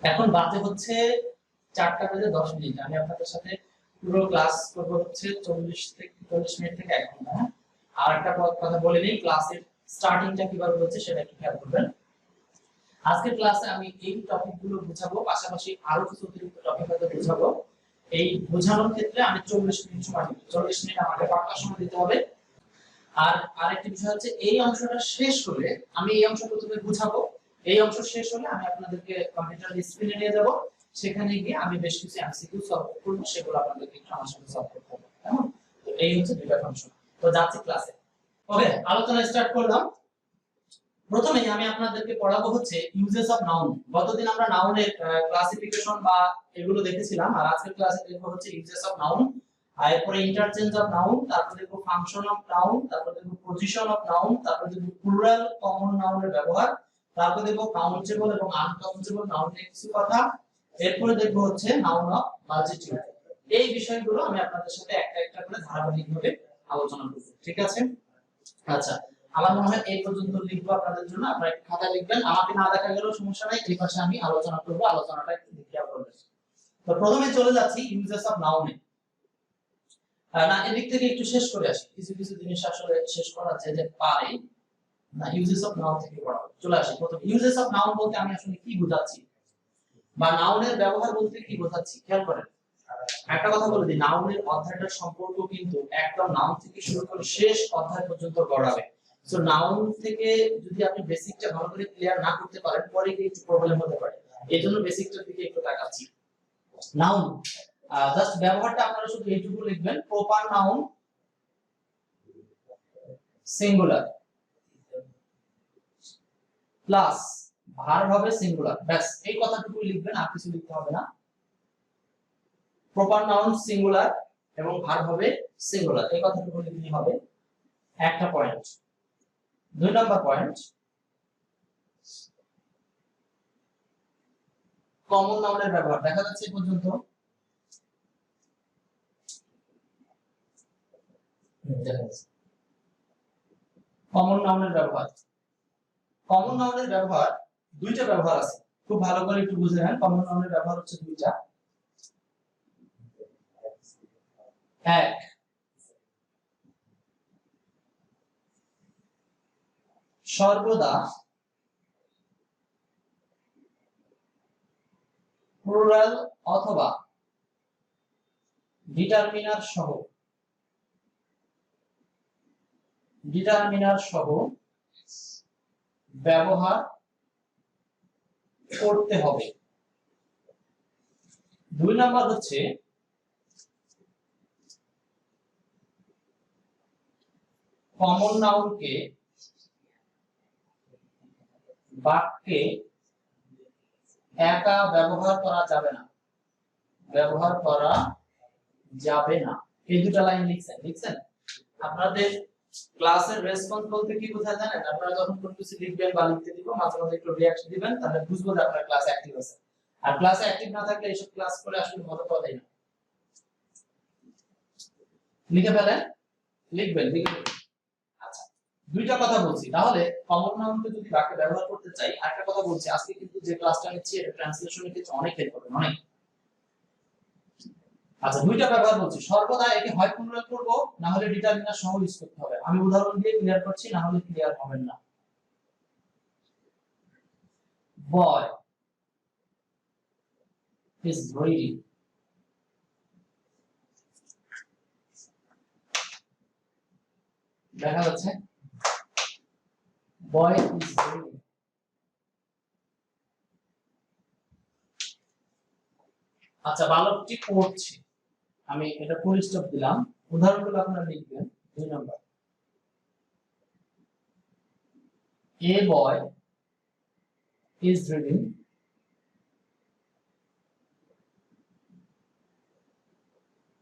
এখন বাজে হচ্ছে 4টা বেজে 10 মিনিট। আমি আপনাদের সাথে পুরো ক্লাস করবো হচ্ছে 40 মিনিট থেকে 1 ঘন্টা। হ্যাঁ, আর একটা কথা বলে নিই, ক্লাসের স্টার্টিংটা কিভাবে হচ্ছে সেটা একটু খেয়াল করবেন। আজকের ক্লাসে আমি এই টপিকগুলো বোঝাবো, পাশাপাশি আরো কিছু অতিরিক্ত টপিক হয়তো বোঝাবো। এই বোঝানোর ক্ষেত্রে আমি 40 মিনিট সময় দিব। 40 মিনিট আমাকে পাক্কা সময় দিতে হবে। আর আরেকটি বিষয় হচ্ছে, এই অংশটা শেষ হলে আমি এই অংশ প্রথমে বুঝাবো। এই অংশ শেষ হলে আমি আপনাদেরকে কম্পিউটার স্ক্রিনে নিয়ে যাব। সেখানে গিয়ে আমি বেশ কিছু এমসিকিউ সলভ করব, সেগুলো আপনাদেরকে একটু আমার সাথে সলভ করতে হবে। কেমন? তো এই হচ্ছে দুইটা ফাংশন। তো যাচ্ছি ক্লাসে। ওকে, আলোচনা স্টার্ট করলাম। প্রথমেই আমি আপনাদেরকে পড়াবো হচ্ছে ইউজেস অফ নাউন। গতদিন আমরা নাউনের ক্লাসিফিকেশন বা এগুলো দেখেছিলাম, আর আজকের ক্লাসে দেখবো হচ্ছে ইউজেস অফ নাউন। আর এরপরে ইন্টারচেঞ্জ অফ নাউন, তারপর দেখবো ফাংশন অফ নাউন, তারপর দেখবো পজিশন অফ নাউন, তারপর দেখবো প্লুরাল কমন নাউনের ব্যবহার, তারপর দেখবো কাউন্টেবল এবং আনকাউন্টেবল নাউন নিয়ে কিছু কথা। এরপরে দেখবো হচ্ছে নাউন অফ মাল্টিটিউড। এই বিষয়গুলো আমি আপনাদের সাথে একটা একটা করে ধারাবাহিকভাবে আলোচনা করব। ঠিক আছে? আচ্ছা, আমার মনে হয় এই পর্যন্ত লিখবো আপনাদের জন্য। আপনারা একটু খাতায় লিখবেন, আমাকে না দেখা গেলেও সমস্যা নাই, এই পাশে আমি আলোচনা করব, আলোচনাটা একটু দেখিয়া করবেন। তো প্রথমে চলে যাচ্ছি ইউজেস অফ নাউনে। না, এদিক থেকে একটু শেষ করে আসি, কিছু কিছু জিনিস আসলে শেষ করা যেতে পারে না। ইউজেস অফ নাউন থেকে পড়াবো। চলে আসি প্রথম ইউজেস অফ নাউন বলতে আমি আসলে কি বোঝাচ্ছি, বা নাউনের ব্যবহার বলতে কি বোঝাচ্ছি, খেয়াল করেন। একটা কথা বলে দিই, নাউনের অধ্যায়টার সম্পর্ক কিন্তু একদম নাউন থেকে শুরু করে শেষ অধ্যায় পর্যন্ত গড়াবে। সো নাউন থেকে যদি আপনি বেসিকটা ভালো করে ক্লিয়ার না করতে পারেন, পরে গিয়ে একটু প্রবলেম হতে পারে। এজন্য বেসিকটার দিকে একটু তাকাচ্ছি। নাউন জাস্ট ব্যবহারটা আপনারা শুধু এইটুকু লিখবেন, proper noun singular plus verb হবে সিঙ্গুলার, ব্যাস এই কথাটুকু লিখবেন, আর কিছু লিখতে হবে না। প্রপার নাউন সিঙ্গুলার এবং ভার্ব হবে সিঙ্গুলার, এই কথাটুকু লিখলেই হবে। একটা পয়েন্ট। 2 নম্বর পয়েন্ট, কমন নাউনের ব্যবহার দেখা যাচ্ছে এই পর্যন্ত। কমন নাউনের ব্যবহার, কমন নাউনের ব্যবহার দুইটা ব্যবহার আছে, খুব ভালো করে একটু বুঝে নেন। কমন নাউনের ব্যবহার হচ্ছে দুইটা। এক, সর্বদা প্লুরাল অথবা ডিটারমিনার সহ ব্যবহার করতে হবে। 2 নাম্বার হচ্ছে কমন নাউনকে বাক্যে একা ব্যবহার করা যাবে না, ব্যবহার করা যাবে না। এই দুটো লাইন লিখছেন। আপনাদের ক্লাসের রেসপন্স বলতে কি বোঝায় জানেন? আপনারা যখন কোনো কিছু লিখবেন বা লিখতে দিব, মাঝে মাঝে একটু রিঅ্যাকশন দিবেন, তাহলে বুঝবো যে আপনার ক্লাস অ্যাক্টিভ আছে। আর ক্লাসে অ্যাক্টিভ না থাকলে এইসব ক্লাস করে আসলে মজা পাওয়া যায় না। লিখে ফেলেন, লিখবেন। আচ্ছা, দুইটা কথা বলছি, তাহলে কমন নাউনকে যদি বাক্যে ব্যবহার করতে চাই। আরেকটা কথা বলছি, আজকে কিন্তু যে ক্লাসটা নিচ্ছি এটা ট্রান্সলেশনের ক্ষেত্রে অনেক হেল্প হবে, অনেক। আচ্ছা, দুইটা ব্যবহার বলছি, সর্বদা একে হয় প্লুরাল করব, না হলে ডিটারমিনার সহ ইউজ করতে হবে। আমি উদাহরণ দিয়ে ক্লিয়ার করছি, না হলে ক্লিয়ার হবেন না। বয় is reading, দেখা যাচ্ছে বয় is reading। আচ্ছা, বালকটি পড়ছে, আমি এটা ফুল স্টপ দিলাম। উদাহরণগুলো আপনারা লিখবেন। 2 number, a boy is reading,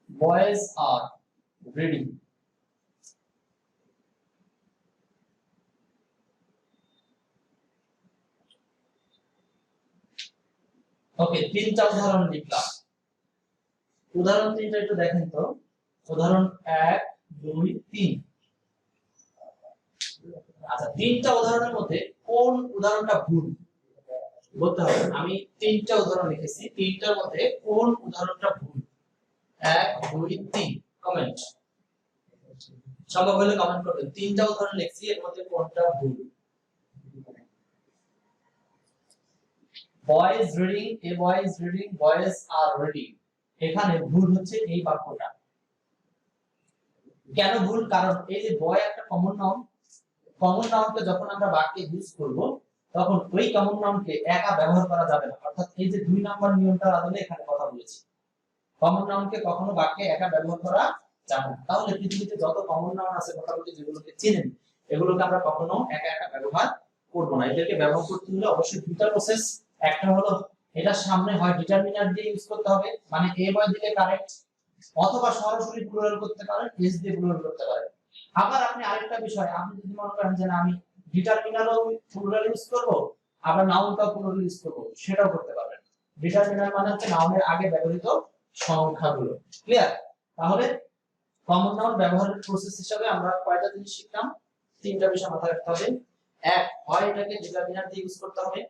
boys are reading। ওকে, তিনটা উদাহরণ লিখলাম। উদাহরণ তিনটা একটু দেখেন তো। উদাহরণ 1, 2, 3। আচ্ছা, তিনটা উদাহরণের মধ্যে কোন উদাহরণটা ভুল? বলতে হবে। আমি তিনটা উদাহরণ লিখেছি, তিনটার মধ্যে কোন উদাহরণটা ভুল? 1 2 3 কমেন্ট, সম্ভব হলে কমেন্ট করবেন। তিনটা উদাহরণ লিখছি, এর মধ্যে কোনটা ভুল? boy is reading, a boy is reading, boys are reading, এখানে ভুল হচ্ছে এই বাক্যটা। কেন ভুল? কারণ এই যে বয় একটা কমন নাউন, কমন নাউনকে যখন আমরা বাক্যে ইউজ করব তখন ওই কমন নাউনকে একা ব্যবহার করা যাবে না। অর্থাৎ এই যে 2 নাম্বার নিয়মটার আদলে এখানে কথা বলেছি, কমন নাউনকে কখনো বাক্যে একা ব্যবহার করা যাবে না। তাহলে পৃথিবীতে যত কমন নাউন আছে মোটামুটি যেগুলোকে চেনেন, এগুলোকে আমরা কখনো একা একা ব্যবহার করব না। এদেরকে ব্যবহার করতে হলে অবশ্যই দুটো প্রসেস। একটা হলো এটা সামনে হয় ডিটারমিনার দিয়ে ইউজ করতে হবে, মানে এ বয় দিলে কারেক্ট, অথবা সরাসরি প্লুরাল করতে পারেন, এস দিয়ে প্লুরাল করতে পারেন। আবার আপনি আরেকটা বিষয়, আপনি যদি মনে করেন যে না আমি ডিটারমিনারও প্লুরাল ইউজ করব, আবার নাউনটাও প্লুরাল ইউজ করব, সেটাও করতে পারবেন। ডিটারমিনার মানে হচ্ছে নাউনের আগে ব্যবহৃত সংখ্যাগুলো। ক্লিয়ার? তাহলে কমন নাউন ব্যবহারের প্রসেস হিসেবে আমরা কয়টা জিনিস শিখলাম? তিনটা বিষয় মাথায় রাখতে হবে। এক, হয় এটাকে ডিটারমিনার দিয়ে ইউজ করতে হবে,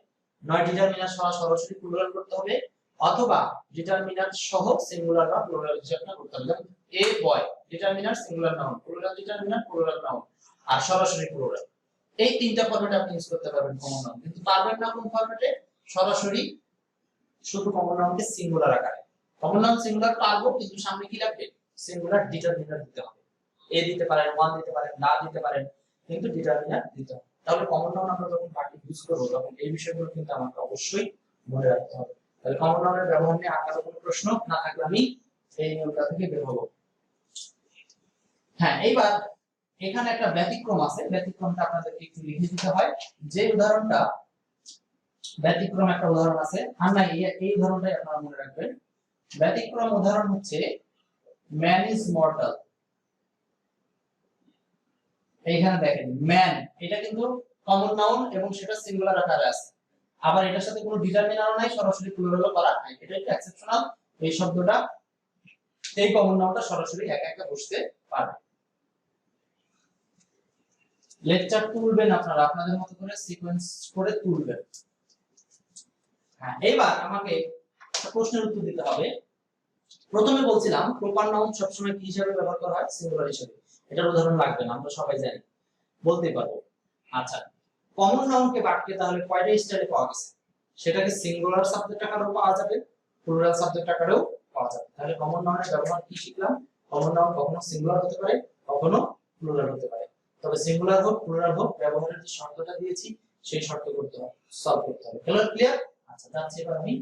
নয় ডিটারমিনার সহ সরাসরি প্লুরাল করতে হবে, অথবা ডিটারমিনার সহ সিঙ্গুলার বা প্লুরাল হিসেবে করতে হবে। যেমন a boy, determiner singular noun, plural determiner plural noun, আর সরাসরি প্লুরাল। এই তিনটা ফরম্যাটে আপনি ইউজ করতে পারবেন কমন নাউন। কিন্তু পারবেন না কোন ফরম্যাটে? সরাসরি শুধু কমন নাউনকে সিঙ্গুলার আকারে। কমন নাউন সিঙ্গুলার পারবো, কিন্তু সামনে কি লাগবে? সিঙ্গুলার ডিটারমিনার দিতে হবে। এ দিতে পারেন, ওয়ান দিতে পারেন, না দিতে পারেন, কিন্তু ডিটারমিনার দিতে হবে। তাহলে কমন নাউন আমরা যখন বাকি ইউজ করব তখন এই বিষয়গুলো কিন্তু আমাকে অবশ্যই মনে রাখতে হবে। তাহলে কমন নাউনের ব্যবহার নিয়ে আকার কোনো প্রশ্ন না থাকলে আমি এই নিয়মটা থেকে বের হব। হ্যাঁ, এইবার এখানে একটা ব্যতিক্রম আছে, ব্যতিক্রমটা আপনাদেরকে একটু লিখে দিতে হয়। যে উদাহরণটা ব্যতিক্রম, একটা উদাহরণ আছে, আর না এই উদাহরণটাই আপনারা মনে রাখবেন। ব্যতিক্রম উদাহরণ হচ্ছে ম্যান ইজ মর্টাল। এইখানে দেখেন ম্যান, এটা কিন্তু কমন নাউন এবং সেটা সিঙ্গুলার আকারে আছে। আবার এটার সাথে কোনো ডিটারমিনারও নাই, সরাসরি প্লুরালও করা নাই। এটা একটা এক্সেপশনাল। এই শব্দটা, এই কমন নাউনটা সরাসরি একা একা বসতে পারে। লেকচার তুলবেন আপনারা, আপনাদের মতো করে সিকোয়েন্স করে তুলবেন। হ্যাঁ, এবার আমাকে একটা প্রশ্নের উত্তর দিতে হবে। প্রথমে বলছিলাম প্রপার নাউন সবসময় কি হিসাবে ব্যবহার করা হয়? সিঙ্গুলার হিসাবে। এটার উদাহরণ লাগবে না, আমরা সবাই জানি, বলতেই পারবো। আচ্ছা, কমন নাউনকে বাক্যে তাহলে কয়টা স্টাইলে পাওয়া গেছে? সেটাকে সিঙ্গুলার সাবজেক্ট আকারেও পাওয়া যাবে, প্লুরাল সাবজেক্ট আকারেও পাওয়া যাবে। তাহলে কমন নাউনের ব্যবহার কি শিখলাম? কমন নাউন কখনো সিঙ্গুলার হতে পারে, কখনো প্লুরাল হতে পারে। তবে সিঙ্গুলার হোক প্লুরাল হোক, ব্যবহারের যে শর্তটা দিয়েছি সেই শর্ত করতে হবে, সলভ করতে হবে। ক্লিয়ার? আচ্ছা, যাচ্ছি এবার আমি।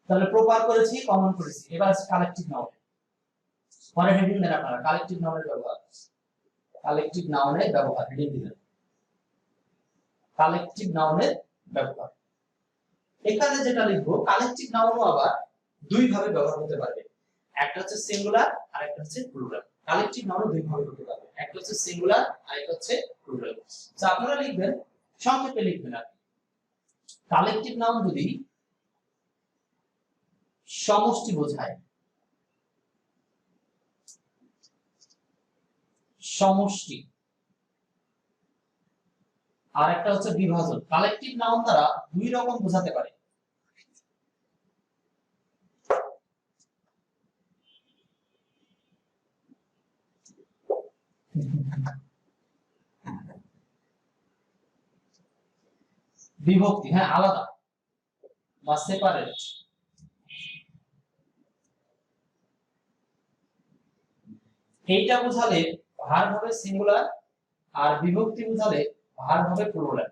তাহলে প্রপার করেছি, কমন করেছি, এবার কালেক্টিভ নাউন। পরে হেডিং দেন আপনারা, কালেক্টিভ নাউনের ব্যবহার। কালেক্টিভ নাউনের ব্যবহার হেডিং দিবেন, কালেক্টিভ নাউনের ব্যবহার। এখানে যেটা লিখবো, কালেক্টিভ নাউনও আবার দুই ভাবে ব্যবহার হতে পারবে। একটা হচ্ছে সিঙ্গুলার আর একটা হচ্ছে প্লুরাল। কালেক্টিভ নাউনও দুই ভাবে হতে পারবে, একটা হচ্ছে সিঙ্গুলার আর একটা হচ্ছে প্লুরাল। তো আপনারা লিখবেন, সংক্ষেপে লিখবেন আর কালেক্টিভ নাউন যদি সমষ্টি বোঝায়, সমষ্টি, আর একটা হচ্ছে বিভাজন। কালেক্টিভ নাউন দ্বারা দুই রকম বোঝাতে পারে। বিভক্তি, হ্যাঁ, আলাদা বা সেপারেট। এইটা বোঝালে ভার্ব হবে সিঙ্গুলার, আর বিভক্তি বোঝালে ভার্ব হবে প্লুরাল।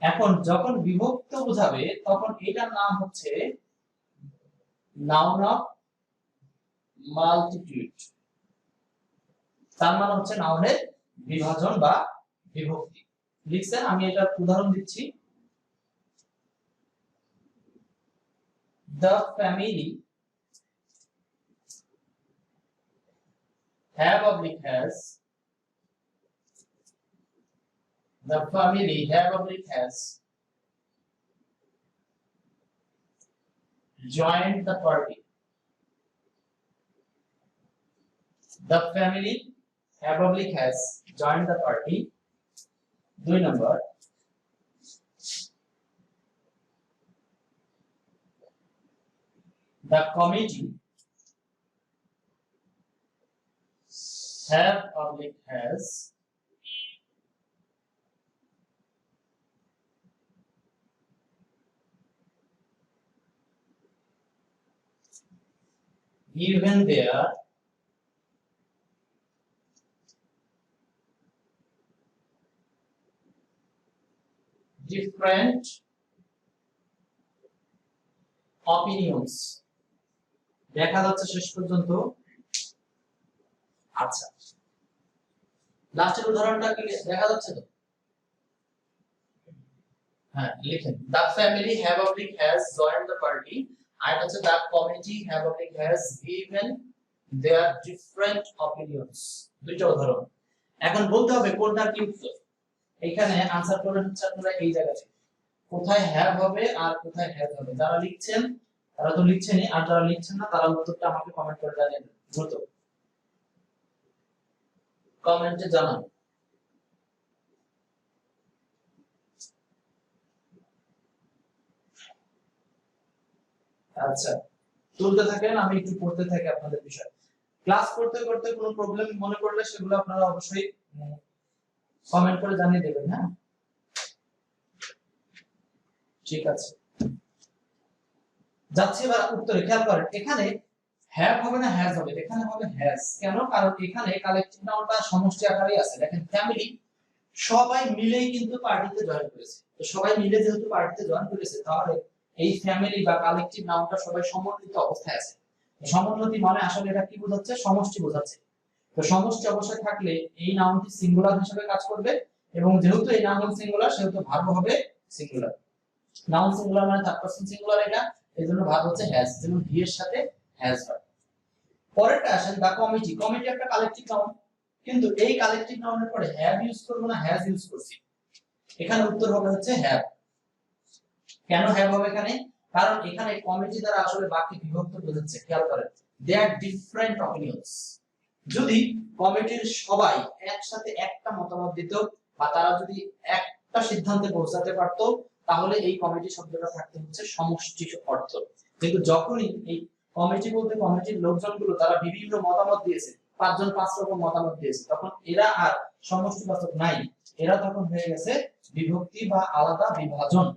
এখন যখন বিভক্ত বোঝাবে তখন এটার নাম হচ্ছে নাউন অফ মাল্টিটিউড। তার মানে হচ্ছে নাউনের বিভাজন বা বিভক্তি। লিখছেন, আমি এটার উদাহরণ দিচ্ছি। The family have oblique has, the family have oblique has joined the party. The family have oblique has joined the party. 2 number, the committee have oblique has given their different opinions দেখা যাচ্ছে শেষ পর্যন্ত। আচ্ছা, লাস্টের উদাহরণটা কি দেখা যাচ্ছে তো? হ্যাঁ, লিখেন the family have oblique has joined the party, আর হচ্ছে the committee have oblique has given their different opinions। দুইটা উদাহরণ। এখন বলতে হবে কোনটা কি উত্তর। এখানে আনসার করবেন হচ্ছে আপনারা এই জায়গাতে কোথায় হ্যাভ হবে আর কোথায় হ্যাজ হবে। যারা লিখছেন তারা তো লিখছেনই, আর যারা লিখছেন না তারা উত্তরটা আমাকে কমেন্ট করে জানিয়ে দেন, দ্রুত কমেন্টে জানান। আচ্ছা, তুলতে থাকেন, আমি একটু পড়তে থাকি আপনাদের বিষয়। ক্লাস করতে করতে কোনো প্রবলেম মনে করলে সেগুলো আপনারা অবশ্যই কমেন্ট করে জানিয়ে দেবেন। হ্যাঁ, ঠিক আছে, যাচ্ছে এবার উত্তরে। খেয়াল করেন এখানে হ্যাভ হবে না হ্যাজ হবে, এখানে হবে হ্যাজ। কেন? কারণ এখানে কালেক্টিভ নাউনটা সমষ্টি আকারেই আছে। দেখেন ফ্যামিলি সবাই মিলেই কিন্তু পার্টিতে জয়েন করেছে, তো সবাই মিলে যেহেতু পার্টিতে জয়েন করেছে তাহলে এই ফ্যামিলি বা কালেক্টিভ নাউনটা সবাই সমন্বিত অবস্থায় আছে। সমন্বিত মানে আসলে এটা কি বোঝাচ্ছে? সমষ্টি বোঝাচ্ছে। তো সমষ্টি অবস্থায় থাকলে এই নাউনটি সিঙ্গুলার হিসেবে কাজ করবে, এবং যেহেতু এই নাউন সিঙ্গুলার সেহেতু ভার্ব হবে সিঙ্গুলার। নাউন সিঙ্গুলার মানে থার্ড পারসন সিঙ্গুলার, এটা এইজন্য ভার্ব হচ্ছে হ্যাজ, যেমন হি এর সাথে হ্যাজ হয়। পরেরটা আসেন দা কমিটি। কমিটি একটা কালেক্টিভ নাউন, কিন্তু এই কালেক্টিভ নাউনের পরে হ্যাভ ইউজ করব না হ্যাজ ইউজ করছি। এখানে উত্তর হবে হচ্ছে হ্যাভ। কেন হ্যাভ হবে এখানে? কারণ এখানে কমিটি দ্বারা আসলে বাক্যে বিভক্ত বোঝাচ্ছে। খেয়াল করেন দে আর ডিফারেন্ট অপিনিয়ন্স। যদি কমিটির সবাই একসাথে একটা মতামত দিত বা তারা যদি একটা সিদ্ধান্তে পৌঁছাতে পারতো তাহলে এই কমিটি শব্দটা থাকতে হচ্ছে সমষ্টি অর্থ। কিন্তু যখনই এই কমিটি বলতে কমিটির লোকজনগুলো তারা বিভিন্ন মতামত দিয়েছে, 5 জন 5 রকম মতামত দিয়েছে, তখন এরা আর সমষ্টিবাচক নাই, এরা তখন হয়ে গেছে বিভক্তি বা আলাদা বিভাজন।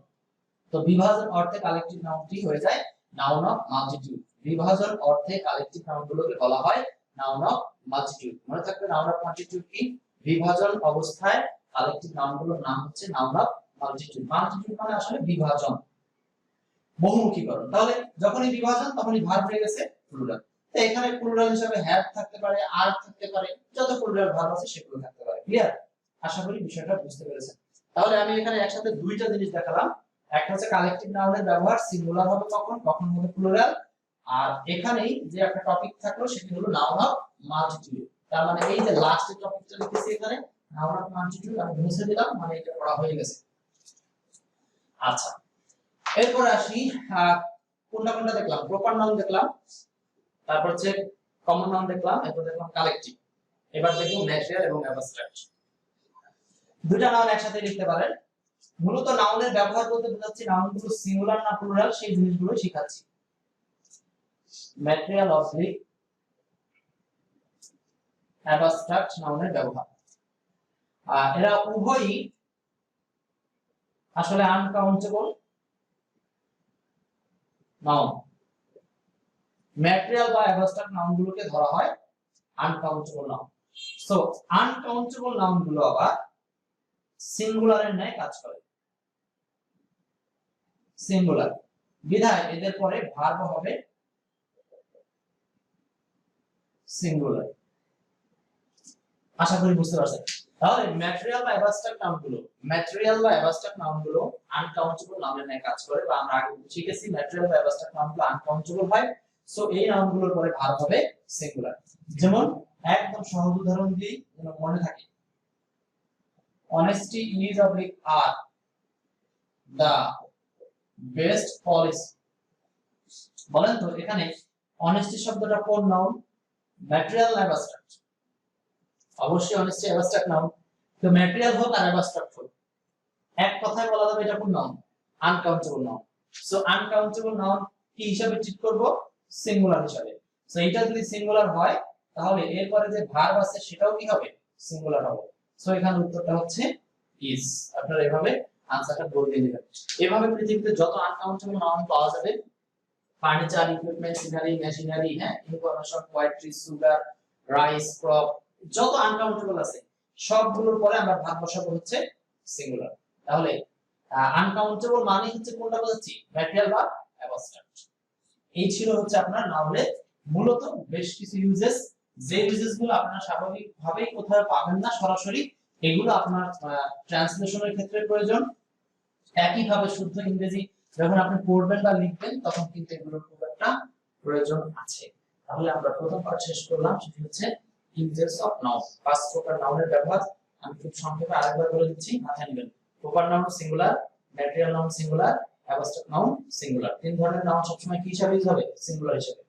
তো বিভাজন অর্থে কালেক্টিভ নাউনটি হয়ে যায় নাউন অফ মাল্টিটিউড। বিভাজন অর্থে কালেক্টিভ নাউনগুলোকে বলা হয় নাউন অফ মাল্টিটিউড। মনে থাকবে নাউন অফ মাল্টিটিউড কি? বিভাজন অবস্থায় কালেক্টিভ নাউনগুলোর নাম হচ্ছে নাউন অফ মাল্টিটিউড। মাল্টিটিউড মানে আসলে বিভাজন, বহুমুখীকরণ। তাহলে যখনই বিভাজন তখনই ভার্ব হয়ে গেছে প্লুরাল। তো এখানে প্লুরাল হিসেবে হ্যাভ থাকতে পারে, আর থাকতে পারে, যত প্লুরাল ভার্ব আছে সেগুলো থাকতে পারে। ক্লিয়ার? আশা করি বিষয়টা বুঝতে পেরেছেন। তাহলে আমি এখানে একসাথে দুইটা জিনিস দেখালাম। একটা হচ্ছে কালেক্টিভ নাউনের ব্যবহার সিঙ্গুলার হবে কখন, কখন হবে প্লুরাল। আর এখানেই যে একটা টপিক থাকলো সেটি হলো নাউন অফ মাল্টিটিউড। তার মানে এই যে লাস্টের টপিকটা লিখেছি এখানে নাউন অফ মাল্টিটিউড আমি মুছে দিলাম, মানে এটা পড়া হয়ে গেছে। আচ্ছা, এরপর আসি কোনটা কোনটা দেখলাম? প্রপার নাউন দেখলাম, তারপর হচ্ছে কমন নাউন দেখলাম, এরপর দেখলাম কালেক্টিভ। এবার দেখব ন্যাচারাল এবং অ্যাবস্ট্রাক্ট। দুইটা নাউন একসাথে লিখতে পারেন। মূলত নাউনের ব্যবহার বলতে বোঝাচ্ছি নাউনগুলো সিঙ্গুলার না প্লুরাল সেই জিনিসগুলো শেখাচ্ছি। ম্যাটেরিয়াল অবলিক অ্যাবস্ট্রাক্ট নাউনের ব্যবহার। এরা উভয়ই আসলে আনকাউন্টেবল নাউন। ম্যাটেরিয়াল বা অ্যাবস্ট্রাক্ট নাউনগুলোকে ধরা হয় আনকাউন্টেবল নাউন। সো আনকাউন্টেবল নাউনগুলো আবার সিঙ্গুলারের ন্যায় কাজ করে। সিঙ্গুলার বিধায় এদের পরে ভার্ব হবে সিঙ্গুলার। আশা করি বুঝতে পারছেন। তাহলে ম্যাটেরিয়াল বা অ্যাবস্ট্রাক্ট নাউনগুলো আনকাউন্টেবল নাউনের ন্যায় কাজ করে, বা আমরা আগে শিখেছি ম্যাটেরিয়াল বা অ্যাবস্ট্রাক্ট নাউনগুলো আনকাউন্টেবল হয়। সো এই নাউনগুলোর পরে ভার্ব হবে সিঙ্গুলার। যেমন একদম সহজ উদাহরণ দিই যেন মনে থাকে। honesty is oblique are the best policy। বলেন তো এখানে honesty শব্দটা কোন নাউন? ম্যাটেরিয়াল না অ্যাবস্ট্রাক্ট? অবশ্যই honesty অ্যাবস্ট্রাক্ট নাউন। তো ম্যাটেরিয়াল হোক আর অ্যাবস্ট্রাক্ট হোক, এক কথায় বলা যাবে এটা কোন noun? Uncountable noun. So uncountable noun কি হিসাবে ট্রিট করব? সিঙ্গুলার হিসাবে। সো এটা যদি সিঙ্গুলার হয় তাহলে এরপরে যে ভার্ব আছে সেটাও কি হবে, সিঙ্গুলার হবে। সো এখানে উত্তরটা হচ্ছে ইজ। আপনারা এভাবে আনসারটা বলে দিবেন। এভাবে পৃথিবীতে যত আনকাউন্টেবল নাউন পাওয়া যাবে, ফার্নিচার, ইকুইপমেন্ট, সিনারি, মেশিনারি, হ্যাঁ, information, poetry, sugar, rice, crop, যত আনকাউন্টেবল আছে সবগুলোর পরে আমরা ভাগ বসাবো হচ্ছে সিঙ্গুলার। তাহলে আনকাউন্টেবল মানে হচ্ছে কোনটা বোঝাচ্ছি, ম্যাটেরিয়াল বা অ্যাবস্ট্রাক্ট। এই ছিল হচ্ছে আপনার নাউনের মূলত বেশ কিছু ইউজেস, যে ইউজেস গুলো আপনারা স্বাভাবিকভাবেই কোথাও পাবেন না সরাসরি, এগুলো আপনার ট্রান্সলেশনের ক্ষেত্রে প্রয়োজন। একইভাবে শুদ্ধ ইংরেজি যখন আপনি পড়বেন বা লিখবেন তখন কিন্তু এগুলোর খুব একটা প্রয়োজন আছে। তাহলে আমরা প্রথম পার্ট শেষ করলাম, সেটি হচ্ছে ইউজেস অফ নাউন। ফার্স্ট প্রকার নাউনের ব্যবহার আমি খুব সংক্ষেপে আরেকবার বলে দিচ্ছি, মাথায় নেবেন। Proper noun singular, material noun singular, abstract noun singular. তিন ধরনের নাউন সবসময় কি হিসাবে ইউজ হবে, সিঙ্গুলার হিসাবে।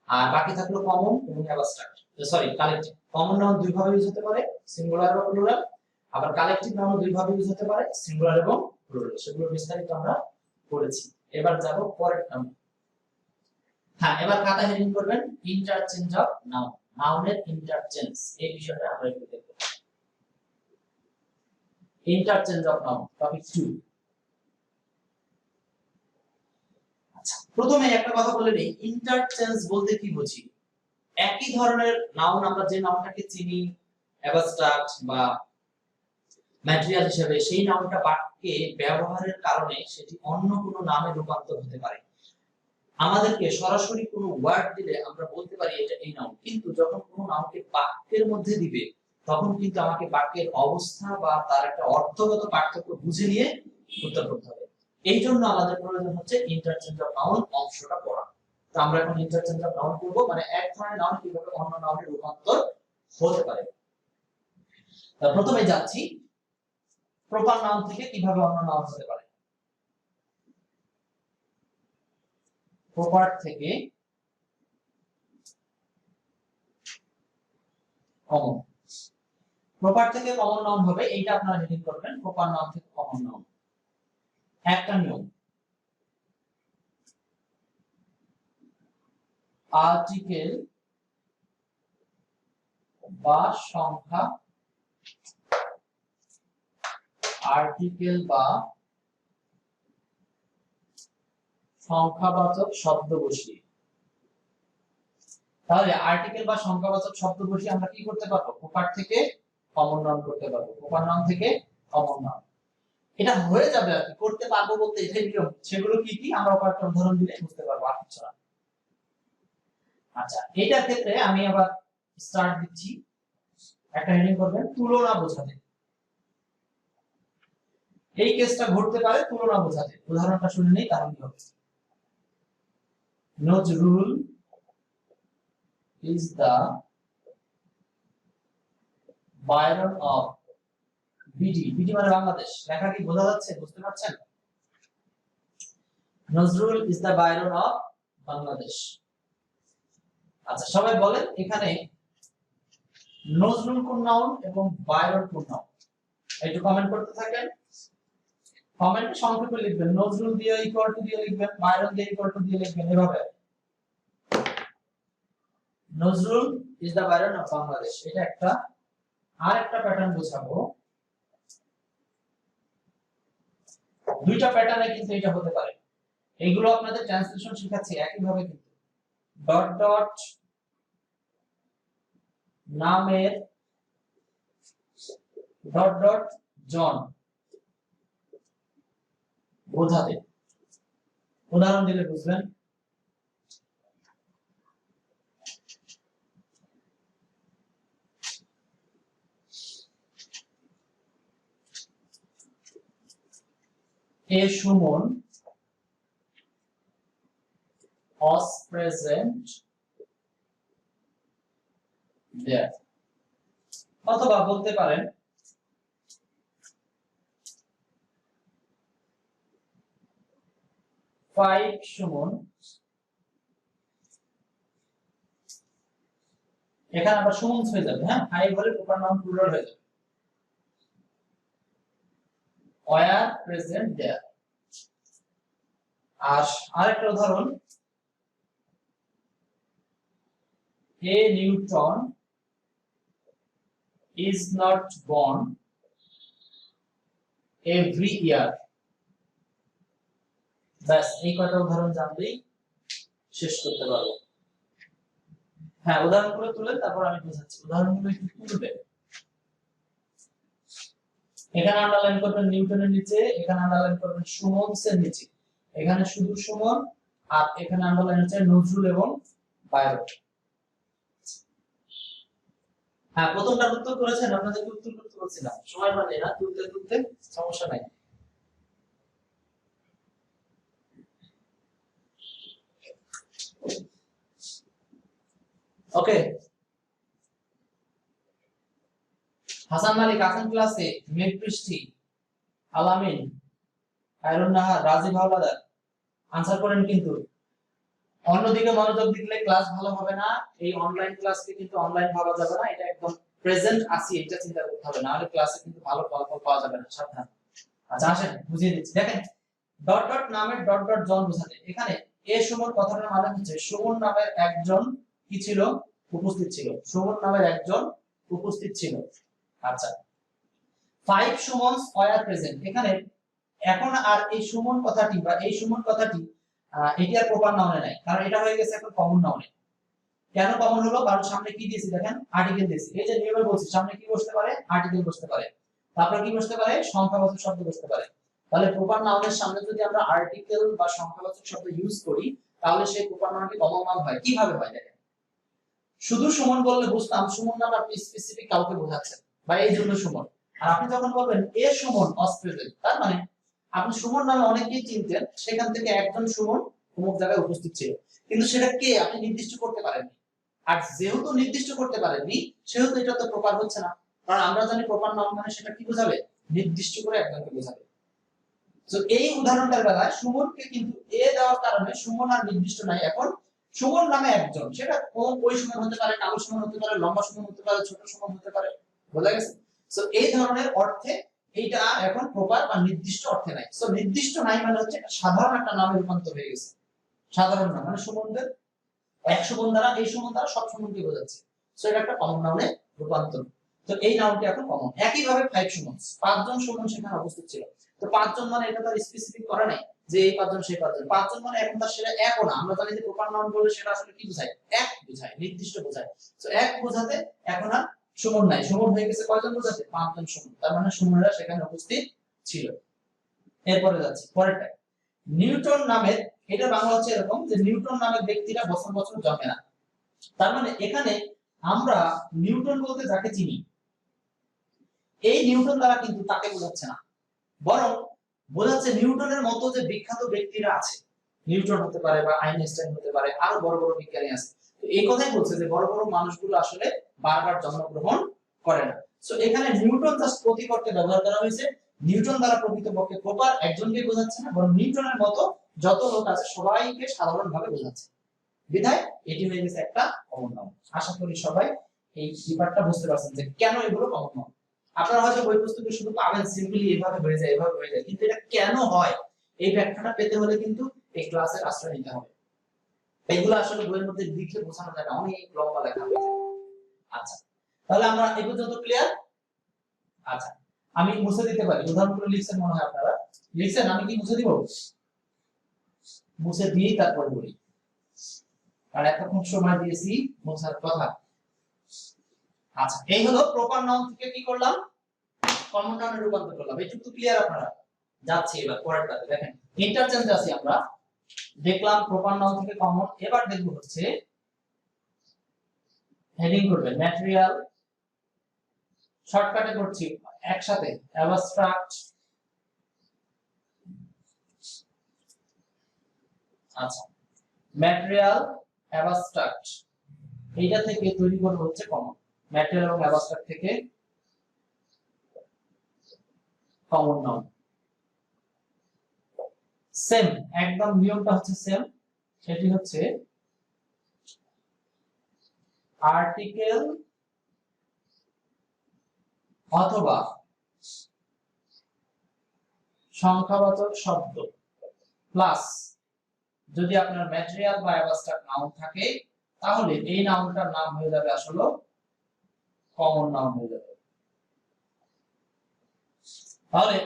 আর বাকি থাকলো কমন এবং abstract, sorry collective. Common noun দুই ভাবে ইউজ হতে পারে, সিঙ্গুলার বা প্লুরাল। আবার কালেক্টিভ নাউন দুই ভাবে ইউজ হতে পারে, সিঙ্গুলার এবং প্লুরাল। সেগুলো বিস্তারিত আমরা পড়েছি। এবার যাব পরের নাউন। হ্যাঁ, এবার খাতা হেডিং করবেন ইন্টারচেঞ্জ অফ নাউন, নাউনের ইন্টারচেঞ্জ, এই বিষয়টা আমরা একটু দেখব। Interchange of noun, topic 2। আচ্ছা, প্রথমে একটা কথা বলে নেই, ইন্টারচেঞ্জ বলতে কি বুঝি। একই ধরনের নাউন আমরা যে নাউনটাকে চিনি অ্যাবস্ট্রাক্ট বা ম্যাটেরিয়াল হিসেবে, সেই নাউনটা বাক্যে ব্যবহারের কারণে সেটি অন্য কোনো নামে রূপান্তর হতে পারে। আমাদেরকে সরাসরি কোনো ওয়ার্ড দিলে আমরা বলতে পারি এটা এই নাউন, কিন্তু যখন কোনো নাউনকে বাক্যের মধ্যে দিবে তখন কিন্তু আমাকে বাক্যের অবস্থা বা তার একটা অর্থগত পার্থক্য বুঝে নিয়ে উত্তর করতে হবে। এই জন্য আমাদের প্রয়োজন হচ্ছে ইন্টারচেঞ্জ অফ নাউন অংশটা পড়া। তো আমরা এখন ইন্টারচেঞ্জ অফ নাউন করব, মানে এক ধরনের নাউন কিভাবে অন্য নাউনে রূপান্তর হতে পারে। তো প্রথমে যাচ্ছি প্রপার নাউন থেকে কিভাবে অন্য নাউন হতে পারে। প্রপার থেকে কমন, প্রপার থেকে কমন নাউন হবে, এইটা আপনারা হেডিং করবেন, প্রপার নাউন থেকে কমন নাউন। একটা নিয়ম, আর্টিকেল বা সংখ্যা, আর্টিকেল বা সংখ্যাবাচক শব্দ বসিয়ে, তাহলে আর্টিকেল বা সংখ্যাবাচক শব্দ বসিয়ে আমরা কি করতে পারবো, প্রপার থেকে কমন নাউন করতে পারবো, প্রপার নাউন থেকে কমন নাউন। এটা হয়ে যাবে আর কি, করতে পারবো বলতে এটাই নিয়ম। সেগুলো কি কি আমরা কয়েকটা উদাহরণ দিলে বুঝতে পারবো। আচ্ছা, এটার ক্ষেত্রে আমি আবার স্টার্ট দিচ্ছি, একটা হেডিং করবেন তুলনা বোঝাতে। এই কেসটা ঘটতে পারে তুলনা বোঝাতে, উদাহরণটা শুনে নেই তাহলে হবে। Nazrul is the Byron of BD মানে বাংলাদেশ। লেখা কি বোঝা যাচ্ছে, বুঝতে পারছেন? Nazrul is the Byron of Bangladesh. আচ্ছা, সবাই বলেন এখানে নজরুল কোন নাউন এবং বায়রন কোন নাউন, একটু কমেন্ট করতে থাকেন। কমেন্টে সংক্ষেপে লিখবেন, নজরুল দিয়ে ইকুয়াল টু দিয়ে লিখবেন, বায়রন দিয়ে ইকুয়াল টু দিয়ে লিখবেন, এভাবে। Nazrul is the Byron of Bangladesh, এটা একটা। আর একটা প্যাটার্ন বোঝাবো, দুইটা প্যাটার্নে কিন্তু এটা হতে পারে। এইগুলো আপনাদের ট্রান্সলেশন শেখাচ্ছি একই ভাবে, কিন্তু ডট ডট নামের ডট ডট জন বোঝাতে, উদাহরণ দিলে বুঝবেন। এ সুমন was present there, অথবা বলতে পারেন ফাইভ সুমন, এখানে আবার সুমন হয়ে যাবে, হ্যাঁ, ফাইভ হলে প্রপার নাউন প্লুরাল হয়ে যাবে, were present there। আর আরেকটা উদাহরণ, এ Newton is not born every year। ব্যাস এই কয়টা উদাহরণ জানলেই শেষ করতে পারবো। হ্যাঁ, উদাহরণগুলো তুলে তারপর আমি বোঝাচ্ছি। উদাহরণগুলো একটু তুলবে, এখানে আন্ডারলাইন করবেন নিউটনের নিচে, এখানে আন্ডারলাইন করবেন সুমনসের নিচে, এখানে শুধু সুমন, আর এখানে আন্ডারলাইন হচ্ছে নজরুল এবং বায়রন। হ্যাঁ, প্রথমটার উত্তর করেছেন, আপনাদেরকে উত্তর করতে বলছিলাম, সময় মানে না, তুলতে তুলতে সমস্যা নাই। ওকে, হাসান মালিক আছেন ক্লাসে, মেঘ বৃষ্টি, আলামিন, খায়রুন নাহার, রাজীব হাওলাদার আনসার করেন। কিন্তু অন্যদিকে মনোযোগ দিলে ক্লাস ভালো হবে না, এই অনলাইন ক্লাসকে কিন্তু অনলাইন ভাবা যাবে না, এটা একদম প্রেজেন্ট আসি এটা চিন্তা করতে হবে, না হলে ক্লাসে কিন্তু ভালো ফলাফল পাওয়া যাবে না। সাবধান। আচ্ছা আসেন বুঝিয়ে দিচ্ছি, দেখেন ডট ডট নামের ডট ডট জন বোঝাতে, এখানে এ সুমন কথাটার মানে হচ্ছে সুমন নামের একজন কি ছিল, উপস্থিত ছিল। সুমন নামের একজন উপস্থিত ছিল। আচ্ছা, 5 সুমনস ওয়্যার প্রেজেন্ট, এখানে এখন আর এই সুমন কথাটি বা এই সুমন কথাটি এটি আর প্রপার নাউনে নাই, কারণ এটা হয়ে গেছে এখন কমন নাউনে। কেন কমন হলো? কারণ সামনে কি দিয়েছি দেখেন, আর্টিকেল দিয়েছি। এই যে নিয়মে বলছি সামনে কি বসতে পারে, আর্টিকেল বসতে পারে, তারপর কি বসতে পারে, সংখ্যাবাচক শব্দ বসতে পারে। তাহলে প্রপার নাউনের সামনে যদি আমরা আর্টিকেল বা সংখ্যাবাচক শব্দ ইউজ করি, তাহলে সেই প্রপার নাউনটি কমন নাউন হয়। কিভাবে হয় দেখেন, শুধু সুমন বললে বুঝতাম সুমন নাম আপনি স্পেসিফিক কাউকে বোঝাচ্ছেন বা এই জন্য সুমন। আর আপনি যখন বলবেন এ সুমন অস্ট্রেলিয়া, তার মানে আপনি সুমন নামে অনেকেই চিনতেন, সেখান থেকে একজন সুমন অমুক জায়গায় উপস্থিত ছিল, কিন্তু সেটা কে আপনি নির্দিষ্ট করতে পারেননি। আর যেহেতু নির্দিষ্ট করতে পারেননি, সেহেতু এটা তো প্রপার হচ্ছে না, কারণ আমরা জানি প্রপার নাউন মানে সেটা কি বোঝাবে, নির্দিষ্ট করে একজনকে বোঝাবে। তো এই উদাহরণটার বেলায় সুমনকে কিন্তু এ দেওয়ার কারণে সুমন আর নির্দিষ্ট নাই, এখন সুমন নামে একজন, সেটা ওই সুমন হতে পারে, কালো সুমন হতে পারে, লম্বা সুমন হতে পারে, ছোট সুমন হতে পারে, বোঝা গেছে? সো এই ধরনের অর্থে এইটা এখন প্রপার বা নির্দিষ্ট অর্থে নাই। সো নির্দিষ্ট নাই মানে হচ্ছে সাধারণ একটা নামে রূপান্তর হয়ে গেছে। সাধারণ নাম মানে সুমনদের এক সুমন দ্বারা, এই সুমন দ্বারা সব সুমনকে বোঝাচ্ছে। সো এটা একটা কমন নাউনে রূপান্তর। তো এই নাউনটি এখন কমন। একই ভাবে 5 সুমন, 5 জন সুমন সেখানে উপস্থিত ছিল। তো 5 জন মানে এটা তার স্পেসিফিক করে নাই যে এই 5 জন সেই 5 জন। 5 জন মানে এখন তার সেটা একও না, আমরা জানি যে প্রপার নাউন বললে সেটা আসলে কি বোঝায়, এক বোঝায়, নির্দিষ্ট বোঝায়। তো এক বোঝাতে এখন আর সুমন নাই, সুমন হয়ে গেছে কয়জন বোঝাতে, 5 জন সুমন, তার মানে সুমনরা সেখানে উপস্থিত ছিল। এরপরে যাচ্ছি পরেরটা, নিউটন নামের, এটা বাংলা হচ্ছে এরকম যে নিউটন নামের ব্যক্তিরা বছর বছর জন্মে না। তার মানে এখানে আমরা নিউটন বলতে যাকে চিনি, এই নিউটন দ্বারা কিন্তু তাকে বোঝাচ্ছে না, বরং বোঝাচ্ছে নিউটনের মতো যে বিখ্যাত ব্যক্তিরা আছে, নিউটন হতে পারে বা আইনস্টাইন হতে পারে, আরো বড় বড় বিজ্ঞানী আছে। তো এই কথাই বলছে যে বড় বড় মানুষগুলো আসলে বারবার জন্মগ্রহণ করে না। সো এখানে নিউটন জাস্ট প্রতিপক্ষে ব্যবহার করা হয়েছে, নিউটন দ্বারা প্রকৃতপক্ষে প্রপার একজনকে বোঝাচ্ছে না, বরং নিউটনের মতো যত লোক আছে সবাইকে সাধারণভাবে বোঝাচ্ছে। বিধায় এটি হয়ে গেছে একটা কমন নাউন। আশা করি সবাই এই ব্যাপারটা বুঝতে পারছেন যে কেন এগুলো কমন নাউন। আপনারা হয়তো বই পুস্তকে শুধু পাবেন সিম্পলি এভাবে হয়ে যায়, এভাবে হয়ে যায়, কিন্তু এটা কেন হয় এই ব্যাখ্যাটা পেতে হলে কিন্তু এই ক্লাসের আশ্রয় নিতে হবে। এগুলো আসলে বইয়ের মধ্যে লিখে বোঝানো যায় না, অনেক লম্বা লেখা হয়ে যায়। আচ্ছা, তাহলে আমরা এই পর্যন্ত ক্লিয়ার? আচ্ছা, আমি মুছে দিতে পারি, উদাহরণগুলো লিখছেন মনে হয় আপনারা, লিখছেন? আমি কি মুছে দিব? মুছে দিয়েই তারপর বলি, আর এতক্ষণ সময় দিয়েছি মোছার কথা। আচ্ছা, এই হলো প্রপার নাউন থেকে কি করলাম, কমন নাউনে রূপান্তর করলাম। এইটুকু ক্লিয়ার আপনারা? যাচ্ছি এবার পরেরটাতে, দেখেন ইন্টারচেঞ্জ আছে, আমরা দেখলাম প্রপার নাউন থেকে কমন। এবার দেখব হচ্ছে হেডিং করবে ম্যাটেরিয়াল, শর্টকাটে করছি একসাথে, অ্যাবস্ট্রাক্ট, আচ্ছা ম্যাটেরিয়াল অ্যাবস্ট্রাক্ট, এইটা থেকে তৈরি করব হচ্ছে কমন। ম্যাটেরিয়াল এবং অ্যাবস্ট্রাক্ট থেকে কমন নাউন। সেম, একদম নিয়মটা হচ্ছে সেম, সেটি হচ্ছে আর্টিকেল অথবা সংখ্যাবাচক শব্দ প্লাস যদি আপনার ম্যাটেরিয়াল বা অ্যাবস্ট্রাক্ট নাউন থাকে, তাহলে এই নাউনটার নাম হয়ে যাবে আসলে কমন নাউন হয়ে যাবে। তাহলে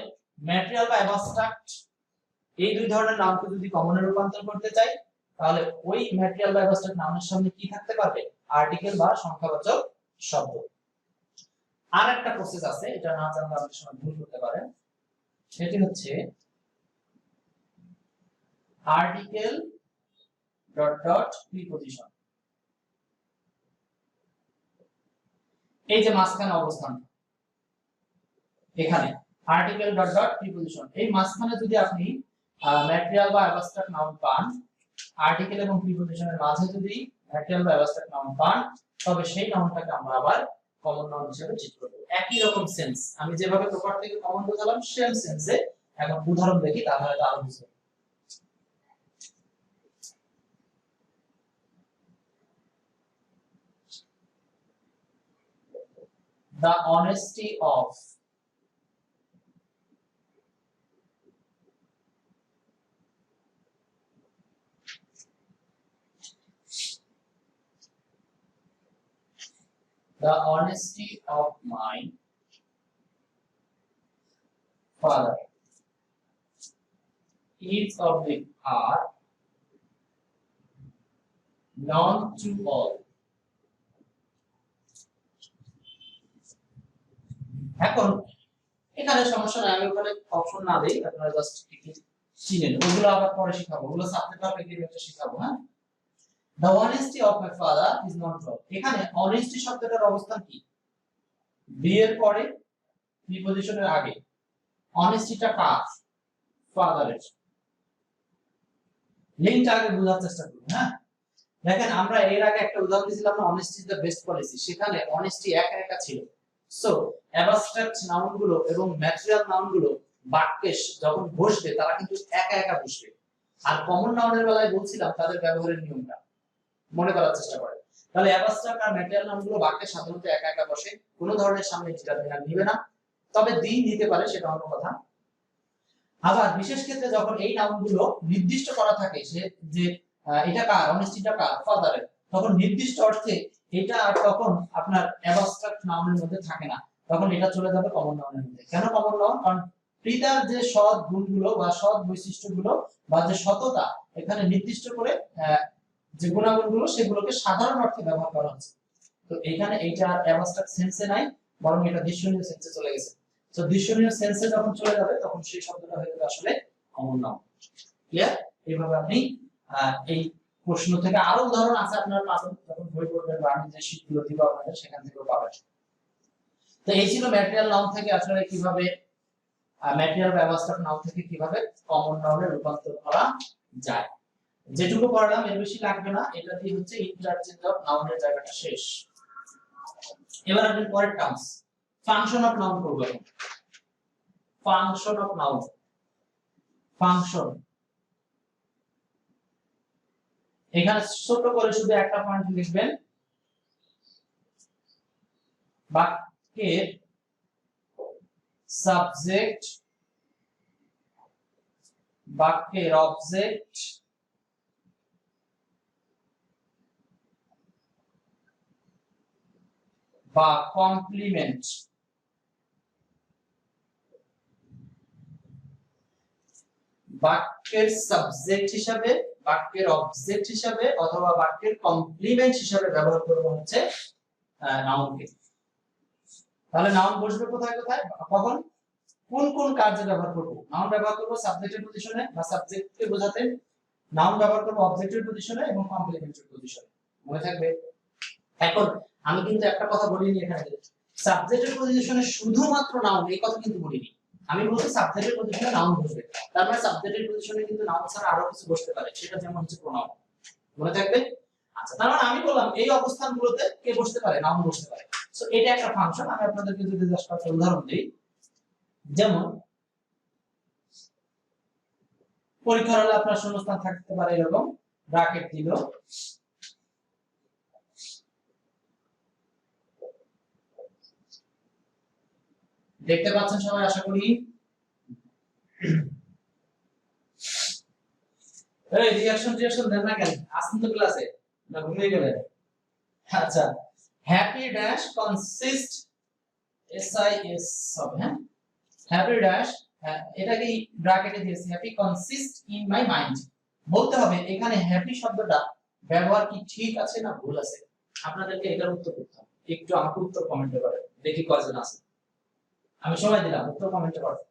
ম্যাটেরিয়াল বা অ্যাবস্ট্রাক্ট এই দুই ধরনের নাউনকে যদি কমনে রূপান্তর করতে চাই, তাহলে ওই ম্যাটেরিয়াল বা অ্যাবস্ট্রাক্ট নাউনের সামনে কি থাকতে পারবে? আর্টিকেল বা সংখ্যাবাচক শব্দ। আর একটা প্রসেস আছে, এটা না জানলে আপনি সময় ভুল করতে পারেন। সেটি হচ্ছে আর্টিকেল ডট ডট প্রিপজিশন। এই যে মাঝখানে অবস্থান, এখানে আর্টিকেল ডট ডট প্রিপজিশন, এই মাঝখানে যদি আপনি ম্যাটেরিয়াল বা অ্যাবস্ট্রাক্ট নাউন পান, আর্টিকেল এবং প্রিপজিশনের মাঝে যদি ম্যাটেরিয়াল বা অ্যাবস্ট্রাক্ট নাউন পান, তবে সেই নাউনটাকে আমরা আবার কমন নাউন হিসেবে চিহ্নিত করব। একই রকম সেন্স, আমি যেভাবে প্রপার থেকে কমন বোঝালাম সেম সেন্সে এখন উদাহরণ দেখি, তাহলে হয়তো আরো বুঝবে। The honesty of my father is of the are known to all. এখন এখানে সমস্যা নাই, আমি ওখানে অপশন না দেই, আপনারা জাস্ট একটু চিনেন, ওগুলো আবার পরে শিখাবো, ওগুলো সাবজেক্ট বা এগ্রিমেন্টে শিখাবো। হ্যাঁ, the honesty of my father is not true। এখানে honesty শব্দটার অবস্থান কি? বি এর পরে প্রিপজিশনের আগে। honestyটা কার? ফাদারের। লিংকটা আগে বোঝার চেষ্টা করুন। হ্যাঁ, দেখেন আমরা এর আগে একটা উদাহরণ দিয়েছিলাম না, honesty is the best policy, সেখানে honesty একা একা ছিল। সো অ্যাবস্ট্রাক্ট নাউন গুলো এবং ম্যাটেরিয়াল নাউন গুলো বাক্যে যখন বসবে তারা কিন্তু একা একা বসবে। আর কমন নাউনের বেলায় বলছিলাম তাদের ব্যবহারের নিয়মটা মনে করার চেষ্টা করেন। তাহলে অ্যাবস্ট্রাক্ট আর ম্যাটেরিয়াল নাউনগুলো বাক্যে সাধারণত একা একা বসে, কোনো ধরনের সামনে ডিটারমিনার নিবে না, তবে দি নিতে পারে, সেটা অন্য কথা। আবার বিশেষ ক্ষেত্রে যখন এই নাউনগুলো নির্দিষ্ট করা থাকে যে এটা কার, অনেস্টিটা কার, ফাদারের, তখন নির্দিষ্ট অর্থে এটা আর তখন আপনার অ্যাবস্ট্রাক্ট নাউনের মধ্যে থাকে না, তখন এটা চলে যাবে কমন নাউনের মধ্যে। কেন কমন নাউন? কারণ পিতার যে সৎ গুণগুলো বা সৎ বৈশিষ্ট্যগুলো বা যে সততা, এখানে নির্দিষ্ট করে যে গুণাগুণগুলো সেগুলোকে সাধারণ অর্থে ব্যবহার করা হচ্ছে। তো এখানে এইটা অ্যাবস্ট্রাক্ট সেন্সে নাই, বরং এটা দৃশ্যনীয় সেন্সে চলে গেছে। তো দৃশ্যনীয় সেন্সে যখন চলে যাবে তখন সেই শব্দটা হয়ে যাবে আসলে কমন নাউন। ক্লিয়ার? এইভাবে আপনি এই প্রশ্ন থেকে আরো উদাহরণ আছে আপনারা পাবেন যখন বই পড়বেন, বা আমি যে শীটগুলো দিব আপনাদের সেখান থেকেও পাবেন। তো এই ছিল ম্যাটেরিয়াল নাউন থেকে আসলে কিভাবে ম্যাটেরিয়াল বা অ্যাবস্ট্রাক্ট নাউন থেকে কিভাবে কমন নাউনে রূপান্তর করা যায়। যেটুকু পড়লাম এর বেশি লাগবে না, এটা দিয়ে হচ্ছে ইন্টারচেঞ্জ অফ নাউনের জায়গাটা শেষ। এবার আপনি পরের টার্মস ফাংশন অফ নাউন করব। ফাংশন অফ নাউন, ফাংশন, এখানে ছোট করে শুধু একটা পয়েন্ট লিখবেন, বাক্যের সাবজেক্ট, বাক্যের অবজেক্ট, বা কমপ্লিমেন্ট বাক্যের সাবজেক্ট হিসাবে, বাক্যের অবজেক্ট হিসাবে অথবা বাক্যের কমপ্লিমেন্ট হিসাবে ব্যবহার করব হচ্ছে নাউনকে। তাহলে নাউন বসবে কোথায় কোথায়, কখন, কোন কোন কাজে ব্যবহার করব? নাউন ব্যবহার করব সাবজেক্টের পজিশনে বা সাবজেক্টকে বোঝাতে, নাউন ব্যবহার করব অবজেক্টের পজিশনে এবং কমপ্লিমেন্টের পজিশনে। মনে থাকবে? এখন আমি কিন্তু একটা কথা বলিনি এখানে, সাবজেক্টের পজিশনে শুধুমাত্র নাউন এই কথা কিন্তু বলিনি। আমি বলছি সাবজেক্টের পজিশনে নাউন বসবে, তার মানে সাবজেক্টের পজিশনে কিন্তু নাউন ছাড়া আরো কিছু বসতে পারে, সেটা যেমন হচ্ছে প্রোনাউন। মনে থাকবে? আচ্ছা, তার মানে আমি বললাম এই অবস্থানগুলোতে কে বসতে পারে? নাউন বসতে পারে। সো এটা একটা ফাংশন। আমি আপনাদেরকে যদি জাস্ট একটা উদাহরণ দেই, যেমন পরীক্ষার হলে আপনার শূন্যস্থান থাকতে পারে এরকম, ব্র্যাকেট দিল, দেখতে পাচ্ছেন সবাই আশা করি। এই রিঅ্যাকশন দেন না কেন? আসুন তো ক্লাসে, না ঘুমিয়ে গেলেন? আচ্ছা, হ্যাপি ড্যাশ কনসিস্ট SIS হবে, হ্যাঁ হ্যাপি ড্যাশ, এটাকে ব্র্যাকেটে দিয়েছি, happy consist in my mind. বলতে হবে এখানে হ্যাপি শব্দটা ব্যবহার কি ঠিক আছে না ভুল আছে, আপনাদেরকে এটার উত্তর করতে হবে। একটু আমাকে উত্তর কমেন্টে করেন, দেখি কয়জন আছে। আমি সময় দিলাম, উত্তর কমেন্টে করেন।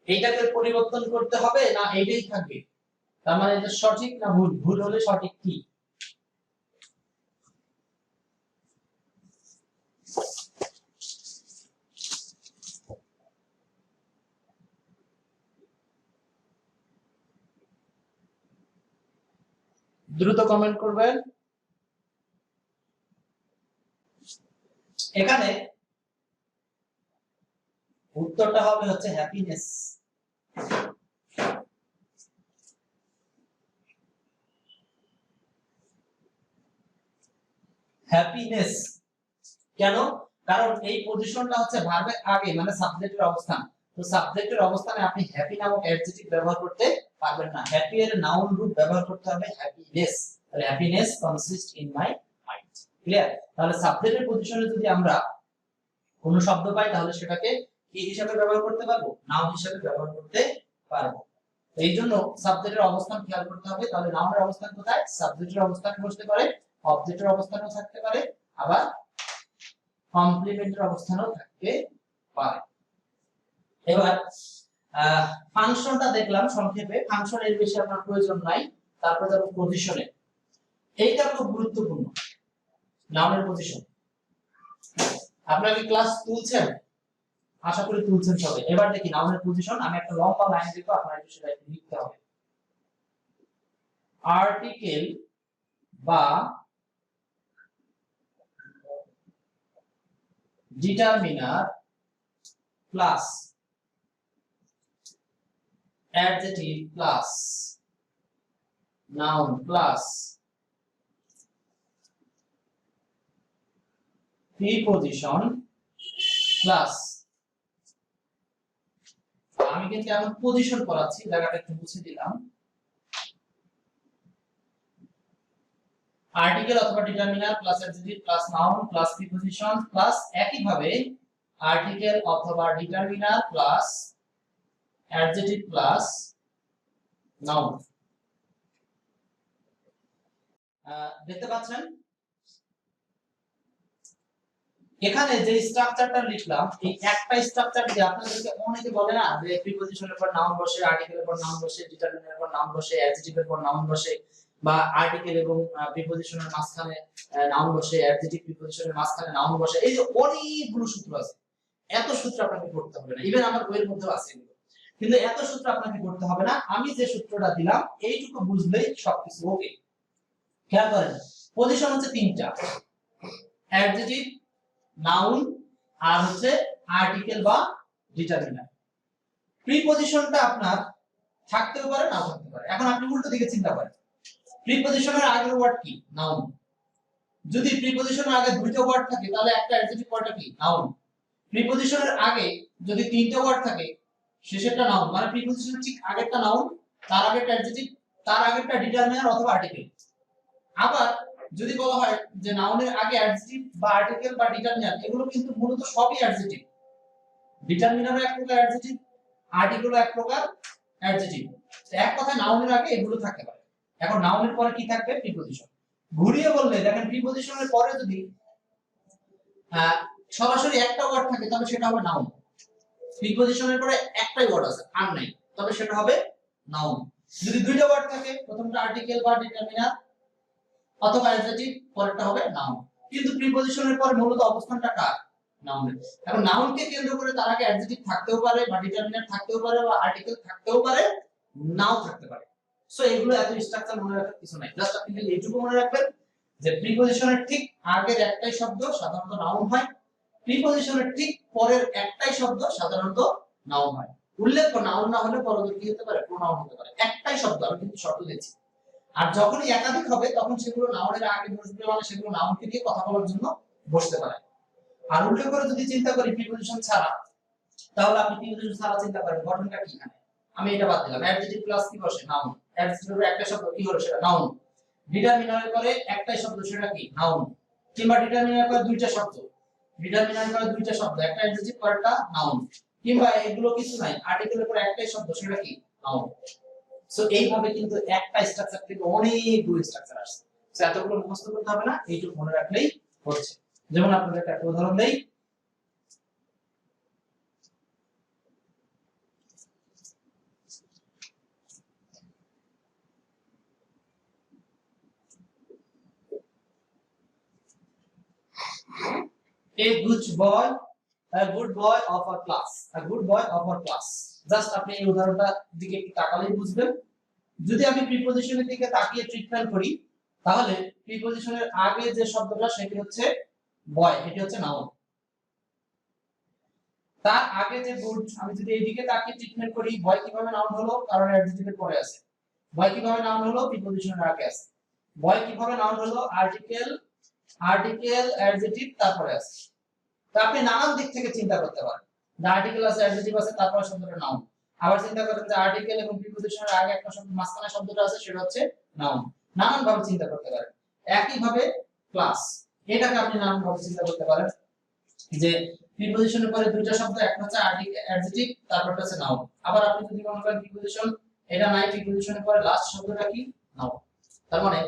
এইটাকে পরিবর্তন করতে হবে না এইটাই থাকবে, তার মানে এটা সঠিক না ভুল, ভুল হলে সঠিক কি? দ্রুত কমেন্ট করবেন। এখানে উত্তরটা হবে হচ্ছে হ্যাপিনেস। হ্যাপিনেস কেন? কারণ এই পজিশনটা হচ্ছে ভার্বের আগে, মানে সাবজেক্টের অবস্থান। তো সাবজেক্টের অবস্থানে আপনি হ্যাপি নামক অ্যাডজেক্টিভ ব্যবহার করতে পারবেন না, হ্যাপি এর নাউন রূপ ব্যবহার করতে হবে হ্যাপিনেস। তাহলে happiness consist in my mind. Clear? তাহলে সাবজেক্টের পজিশনে যদি আমরা কোনো শব্দ পাই তাহলে সেটাকে কি হিসাবে ব্যবহার করতে পারবো? নাউন হিসাবে ব্যবহার করতে পারবো। এই জন্য সাবজেক্টের অবস্থান খেয়াল করতে হবে। তাহলে নাউনের অবস্থান কোথায়? সাবজেক্টের অবস্থানে বসতে পারে, অবজেক্টের অবস্থানেও থাকতে পারে, আবার কমপ্লিমেন্টের অবস্থানেও থাকতে পারে। এবার ফাংশনটা দেখলাম সংক্ষেপে, ফাংশন এর বেশি আপনার প্রয়োজন নাই। তারপর যাব পজিশনে। এইটা খুব গুরুত্বপূর্ণ, নাউনের পজিশন। আপনারা কি ক্লাস তুলছেন? আশা করি তুলছেন সবাই। এবার দেখি নাউনের পজিশন। আমি একটা লম্বা লাইন দেব, আপনারা একটু সেটা লিখতে হবে। আর্টিকেল বা determiner plus adjective plus noun plus preposition plus, আমি কিন্তু এখন পজিশন করাচ্ছি, জায়গাটা একটু মুছে দিলাম। আর্টিকেল অথবা determiner plus adjective plus noun plus preposition plus একই ভাবে আর্টিকেল অথবা determiner plus adjective plus noun. দেখতে পাচ্ছেন এখানে যে স্ট্রাকচারটা লিখলাম, এই একটা স্ট্রাকচার দিয়ে আপনাদেরকে অনেকে বলে না যে প্রিপজিশনের পর নাউন বসে, আর্টিকেলের পর নাউন বসে, ডিটারমিনারের পর নাউন বসে, অ্যাডজেক্টিভের পর নাউন বসে, বা আর্টিকেল এবং প্রিপজিশনের মাঝখানে নাউন বসে, অ্যাডজেক্টিভ প্রিপজিশনের মাঝখানে নাউন বসে। এই যে অনেকগুলো সূত্র আছে, এত সূত্র আপনাকে পড়তে হবে না। ইভেন আমার বইয়ের মধ্যেও আছে এগুলো, কিন্তু এত সূত্র আপনাকে পড়তে হবে না। আমি যে সূত্রটা দিলাম এইটুকু বুঝলেই সবকিছু ওকে। খেয়াল করেন, পজিশন হচ্ছে তিনটা, অ্যাডজেক্টিভ, নাউন আর হচ্ছে আর্টিকেল বা ডিটারমিনার। প্রিপজিশনটা আপনার থাকতেও পারে নাও থাকতে পারে। এখন আপনি উল্টো দিকে চিন্তা করেন, প্রিপজিশনের আগের ওয়ার্ড কি? নাউন। যদি প্রিপজিশনের আগে দুইটা ওয়ার্ড থাকে তাহলে একটা অ্যাডজেক্টিভ পরেরটা কি? নাউন। প্রিপজিশনের আগে যদি তিনটা ওয়ার্ড থাকে শেষেরটা নাউন, মানে প্রিপজিশনের ঠিক আগেরটা নাউন, তার আগেরটা অ্যাডজেক্টিভ, তার আগেরটা ডিটারমিনার অথবা আর্টিকেল। আবার যদি বলা হয় যে নাউনের আগে অ্যাডজেক্টিভ বা আর্টিকেল বা ডিটারমিনার, এগুলো কিন্তু মূলত সবই অ্যাডজেক্টিভ। ডিটারমিনারও এক প্রকার অ্যাডজেক্টিভ, আর্টিকেলও এক প্রকার অ্যাডজেক্টিভ। এক কথায় নাউনের আগে এগুলো থাকতে পারে। এখন নাউনের পরে কি থাকবে? প্রিপজিশন। ঘুরিয়ে বললে দেখেন, প্রিপজিশনের পরে যদি সরাসরি একটা ওয়ার্ড থাকে তবে সেটা হবে নাউন। প্রিপজিশনের পরে একটাই ওয়ার্ড আছে আর নাই, তবে সেটা হবে নাউন। যদি দুইটা ওয়ার্ড থাকে, প্রথমটা আর্টিকেল বা ডিটারমিনার অথবা অ্যাডজেক্টিভ, পরেরটা হবে নাউন। কিন্তু প্রিপজিশনের পরে মূলত অবস্থানটা কার? নাউনের। এখন নাউনকে কেন্দ্র করে তার আগে অ্যাডজেক্টিভ থাকতেও পারে বা ডিটারমিনার থাকতেও পারে বা আর্টিকেল থাকতেও পারে, নাও থাকতে পারে। সো এগুলো এত স্ট্রাকচার মনে রাখার কিছু নাই। জাস্ট আপনি এইটুকু মনে রাখবেন যে প্রিপজিশনের ঠিক আগের একটাই শব্দ সাধারণত নাউন হয়, প্রিপজিশনের ঠিক পরের একটাই শব্দ সাধারণত নাউন হয়। উল্লেখ নাউন না হলে পরবর্তী কি হতে পারে? প্রোনাউন হতে পারে। একটাই শব্দ, আমি কিন্তু শর্ত দিয়েছি। আর যখনই একাধিক হবে তখন সেগুলো নাউনের আগে বসবে, মানে সেগুলো নাউনকে দিয়ে কথা বলার জন্য বসতে পারে। আর উল্লেখ করে যদি চিন্তা করি প্রিপজিশন ছাড়া, তাহলে আপনি প্রিপজিশন ছাড়া চিন্তা করেন গঠনটা কি? এখানে আমি এটা বাদ দিলাম, অ্যাডজেক্টিভ প্লাস কি বসে? নাউন। অ্যাডজেক্টিভের একটা শব্দ কি হলো? সেটা নাউন। ডিটারমিনারের পরে একটাই শব্দ, সেটা কি নাউন। কিংবা ডিটারমিনারের পরে দুইটা শব্দ, ডিটারমিনারের পরে দুইটা শব্দ, একটা অ্যাডজেক্টিভ পরেরটা নাউন। কিংবা এগুলো কিছু নাই, আর্টিকেলের পরে একটাই শব্দ, সেটা কি নাউন। সো এইভাবে কিন্তু একটা স্ট্রাকচার থেকে অনেকগুলো স্ট্রাকচার আসছে। সো এতগুলো মুখস্থ করতে হবে না, এইটুকু মনে রাখলেই হচ্ছে। যেমন আপনাদের একটা উদাহরণ দেই, a good boy, a good boy of our class, a good boy of our class। Just আপনি এই উদাহরণটা দিকে একটু তাকালেই বুঝবেন। যদি আমি প্রিপজিশনের দিকে তাকিয়ে ট্রিটমেন্ট করি, তাহলে প্রিপজিশনের আগে যে শব্দটা সেটি হচ্ছে বয়, এটি হচ্ছে নাউন। তার আগে যে গুড, আমি যদি এইদিকে তাকিয়ে ট্রিটমেন্ট করি, বয় কিভাবে নাউন হলো, কারণ অ্যাডজেক্টিভের পরে আছে। বয় কিভাবে নাউন হলো, প্রিপজিশনের আগে আছে। বয় কিভাবে নাউন হলো, আর্টিকেল, আর্টিকেল অ্যাডজেক্টিভ তারপরে আছে। তো আপনি নানান দিক থেকে চিন্তা করতে পারেন। যে আর্টিকেল আছে, অ্যাডজেক্টিভ আছে, তারপর শব্দটা নাউন। আবার চিন্তা করেন যে আর্টিকেল এবং প্রিপজিশনের আগে একটা শব্দ, মাঝখানে শব্দটা আছে, সেটা হচ্ছে নাউন। নানান ভাবে চিন্তা করতে পারেন। একই ভাবে ক্লাস, এটাকে আপনি নানান ভাবে চিন্তা করতে পারেন। যে প্রিপজিশনের পরে দুইটা শব্দ, একটা হচ্ছে আর্টিকেল অ্যাডজেক্টিভ, তারপরটা হচ্ছে নাউন। আবার আপনি যদি মনে করেন প্রিপজিশন এটা নাই, প্রিপজিশনের পরে লাস্ট শব্দটা কি নাউন। তার মানে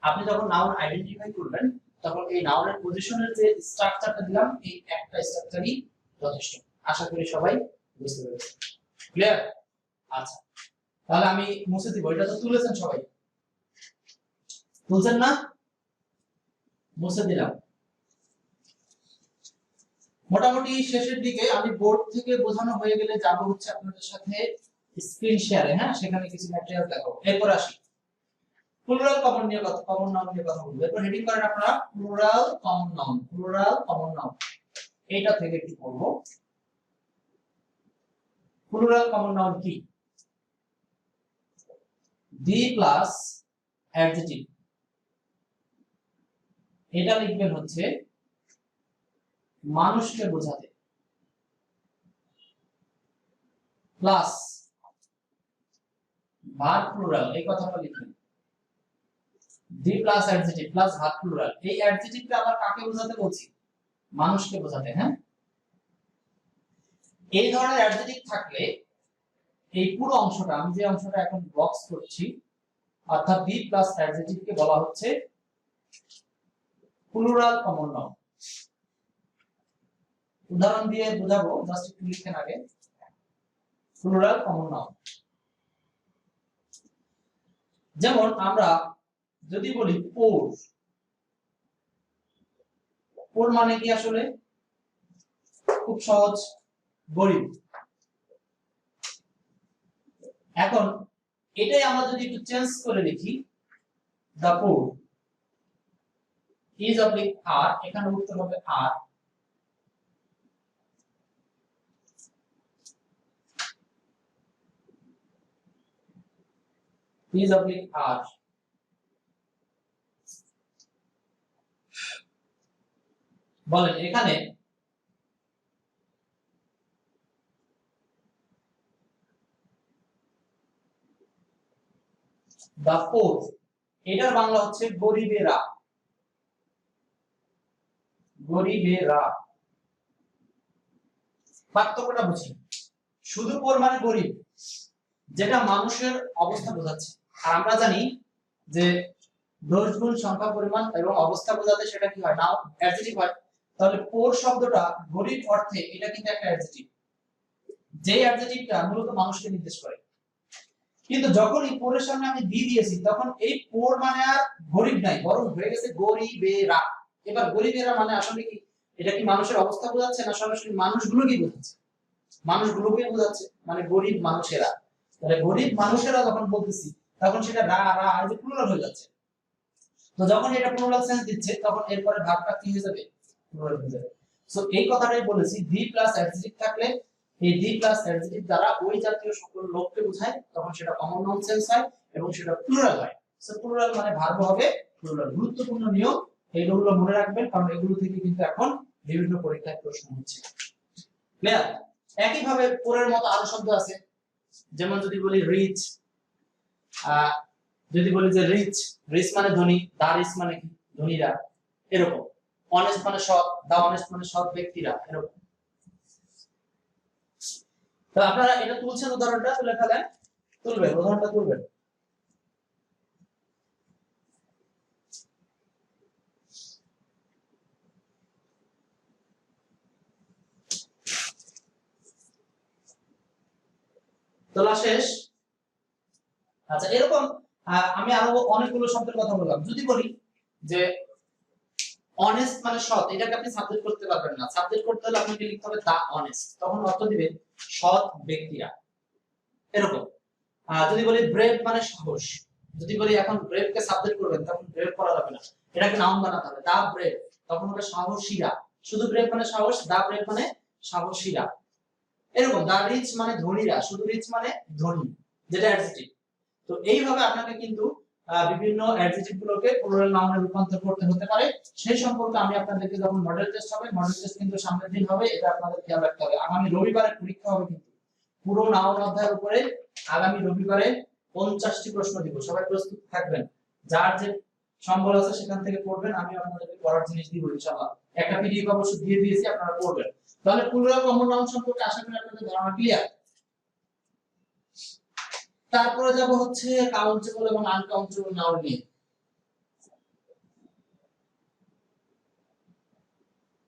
আপনি যখন নাউন আইডেন্টিফাই করবেন, তখন এই নাউনের পজিশনের যে স্ট্রাকচারটা দিলাম, এই একটা স্ট্রাকচারই যথেষ্ট। আশা করি সবাই বুঝতে পেরেছেন। ক্লিয়ার? আচ্ছা, তাহলে আমি মুছে দিব। এটা তো তুলেছেন সবাই, তুলছেন না? মুছে দিলাম। মোটামুটি শেষের দিকে আমি বোর্ড থেকে বোঝানো হয়ে গেলে যাব হচ্ছে আপনাদের সাথে স্ক্রিন শেয়ারে। হ্যাঁ, সেখানে কিছু ম্যাটেরিয়াল দেখাবো। এরপর আসি প্লুরাল কমন নিয়ে কথা, কমন নাউন নিয়ে কথা বলবো। এরপর হেডিং করেন আপনারা plural common noun, plural common noun. এইটা থেকে একটু পড়বো। প্লুরাল কমন নাউন কি? দি প্লাস অ্যাডজেক্টিভ, এটা লিখবেন হচ্ছে মানুষকে বোঝাতে, প্লাস ভার্ব প্লুরাল, এই কথাটা লিখবেন। The plus adjective plus verb plural. এই অ্যাডজেক্টিভটা আবার কাকে বোঝাতে বলছি? মানুষকে বোঝাতে। হ্যাঁ, এই ধরনের অ্যাডজেক্টিভ থাকলে এই পুরো অংশটা, আমি যে অংশটা এখন বক্স করছি, অর্থাৎ দি প্লাস অ্যাডজেক্টিভকে বলা হচ্ছে প্লুরাল কমন নাউন। উদাহরণ দিয়ে বোঝাবো, জাস্ট একটু লিখেন আগে প্লুরাল কমন নাউন। যেমন আমরা যদি বলি পোর, পোর মানে কি আসলে? খুব সহজ, গরিব। এখন এটাই আমরা যদি একটু চেঞ্জ করে লিখি, দা পোর ইজ অবলিক আর, এখানে উত্তর হবে আর। ইজ অবলিক আর, বলেন এখানে দা পোর, এটার বাংলা হচ্ছে গরিবেরা, গরিবেরা। পার্থক্যটা বুঝি। শুধু পোর মানে গরিব, যেটা মানুষের অবস্থা বোঝাচ্ছে। আর আমরা জানি যে দোষ গুণ সংখ্যা পরিমাণ এবং অবস্থা বোঝাতে সেটা কি হয়? নাউন, অ্যাডজেক্টিভ হয়। তাহলে পোর শব্দটা গরিব অর্থে এটা কিন্তু একটা অ্যাডজেক্টিভ, যে অ্যাডজেক্টিভটা মূলত মানুষকে নির্দেশ করে। কিন্তু যখন এই পোরের সামনে আমি দি দিয়েছি, তখন এই পোর মানে আর গরিব নাই, বরং হয়ে গেছে গরিবেরা। এবার গরিবেরা মানে আসলে কি? এটা কি মানুষের অবস্থা বোঝাচ্ছে, না সরাসরি মানুষগুলোকে বোঝাচ্ছে? মানুষগুলোকে বোঝাচ্ছে, মানে গরিব মানুষেরা। তাহলে গরিব মানুষেরা যখন বলতেছি, তখন সেটা রা রা আর যে প্লুরাল হয়ে যাচ্ছে। তো যখন এটা প্লুরাল সেন্স দিচ্ছে, তখন এরপরে ভার্বটা কি হয়ে যাবে? প্লুরাল হয়ে যাবে। সো এই কথাটাই বলেছি, দি প্লাস অ্যাডজেক্টিভ থাকলে এই দি প্লাস অ্যাডজেক্টিভ দ্বারা ওই জাতীয় সকল লোককে বোঝায়, তখন সেটা কমন নাউন সেন্স হয় এবং সেটা প্লুরাল হয়। সো প্লুরাল মানে ভার্ব হবে প্লুরাল। গুরুত্বপূর্ণ নিয়ম, এইগুলো মনে রাখবেন, কারণ এগুলো থেকে কিন্তু এখন বিভিন্ন পরীক্ষায় প্রশ্ন হচ্ছে। ক্লিয়ার? একই ভাবে পরের মতো আরো শব্দ আছে। যেমন যদি বলি রিচ, যদি বলি যে রিচ, রিচ মানে ধনী, দা রিচ মানে কি ধনীরা, এরকম। অনেস্ট মানে সৎ, দা অনেস্ট মানে সৎ ব্যক্তিরা, এরকম। তো আপনারা এটা তুলছেন, উদাহরণটা তুলে ফেলেন, তুলবেন, উদাহরণটা তুলবেন। তোলা শেষ? আচ্ছা, এরকম আমি আরো অনেকগুলো শব্দের কথা বললাম। যদি বলি যে অনেস্ট মানে সৎ, এটাকে আপনি সাবজেক্ট করতে পারবেন না। সাবজেক্ট করতে হলে আপনাকে লিখতে হবে দা অনেস্ট, তখন অর্থ দিবেন সৎ ব্যক্তিরা, এরকম। যদি বলি ব্রেভ মানে সাহস, যদি বলি এখন ব্রেভ কে সাবজেক্ট করবেন, তখন ব্রেভ করা যাবে না, এটাকে নাউন বানাতে হবে দা ব্রেভ, তখন হবে সাহসীরা। শুধু ব্রেভ মানে সাহস, দা ব্রেভ মানে সাহসীরা, এরকম। দা রিচ মানে ধনীরা, শুধু রিচ মানে ধনী, যেটা অ্যাডজেক্টিভ। তো এইভাবে আপনাকে কিন্তু বিভিন্ন অ্যাডজেক্টিভ গুলোকে প্লুরাল নাউনে রূপান্তর করতে হতে পারে। সেই সম্পর্কে আমি আপনাদেরকে, যখন মডেল টেস্ট হবে, মডেল টেস্ট কিন্তু সামনের দিন হবে, এটা আপনাদের খেয়াল রাখতে হবে। আগামী রবিবারে পরীক্ষা হবে কিন্তু পুরো নাউন অধ্যায়ের উপরে। আগামী রবিবারে 50টি প্রশ্ন দিব, সবাই প্রস্তুত থাকবেন। যার যে সম্বল আছে সেখান থেকে পড়বেন, আমি আপনাদেরকে পড়ার জিনিস দিব ইনশাআল্লাহ। একটা পিডিএফ অবশ্য দিয়ে দিয়েছি, আপনারা পড়বেন। তাহলে প্লুরাল কমন নাউন সম্পর্কে আশা করি আপনাদের ধারণা ক্লিয়ার। তারপরে যাব হচ্ছে কাউন্টেবল এবং আনকাউন্টেবল নাউন নিয়ে।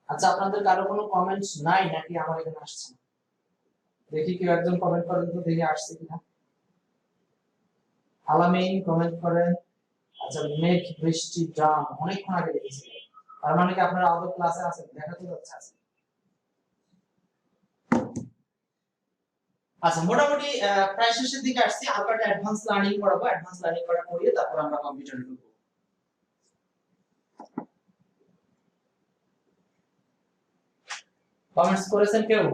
আচ্ছা, আপনাদের কারো কোনো কমেন্টস নাই নাকি আমার এখানে আসছে না? দেখি কেউ একজন কমেন্ট করেন তো, দেখি আসছে কিনা। আলামিন কমেন্ট করেন। আচ্ছা, মেঘ বৃষ্টি ড্রাম অনেকক্ষণ আগে দেখেছি, তার মানে কি আপনারা আদৌ ক্লাসে আছেন? দেখা তো যাচ্ছে আছে। আচ্ছা, মোটামুটি প্রায় শেষের দিকে আসছি। হালকা অ্যাডভান্স লার্নিং করাবো, অ্যাডভান্স লার্নিং করা করিয়ে তারপর আমরা কম্পিউটারে ঢুকবো। কমেন্টস করেছেন কেউ?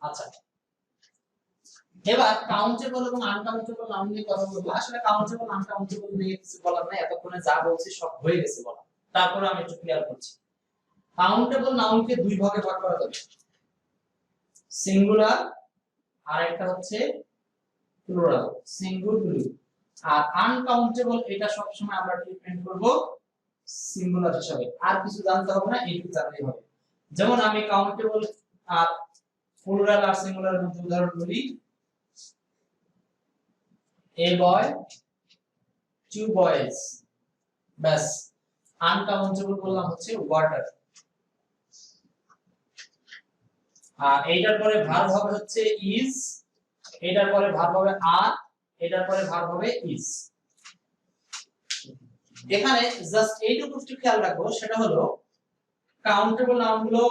আচ্ছা, এবার কাউন্টেবল এবং আনকাউন্টেবল নাউন নিয়ে কথা বলবো। আসলে কাউন্টেবল আনকাউন্টেবল নিয়ে কিছু বলার নাই, এতক্ষণে যা বলছি সব হয়ে গেছে বলা, তারপরে আমি একটু ক্লিয়ার করছি। কাউন্টেবল নাউনকে দুই ভাগে ভাগ করা যাবে, সিঙ্গুলার আর একটা হচ্ছে প্লুরাল, সিঙ্গুলার। আর আনকাউন্টেবল এটা সব সময় আমরা ট্রিটমেন্ট করব সিঙ্গুলার হিসাবে। আর কিছু জানতে হবে না, এইটুকু জানলেই হবে। যেমন আমি কাউন্টেবল আর প্লুরাল আর সিঙ্গুলারের মধ্যে উদাহরণ বলি, a boy, two boys, ব্যাস। আনকাউন্টেবল বললাম হচ্ছে ওয়াটার। এইটার পরে ভার্ব হবে হচ্ছে is, এটার পরে ভার্ব হবে are, এটার পরে ভার্ব হবে is। এখানে জাস্ট এইটুকু একটু খেয়াল রাখবো, সেটা হলো কাউন্টেবল নাউন গুলো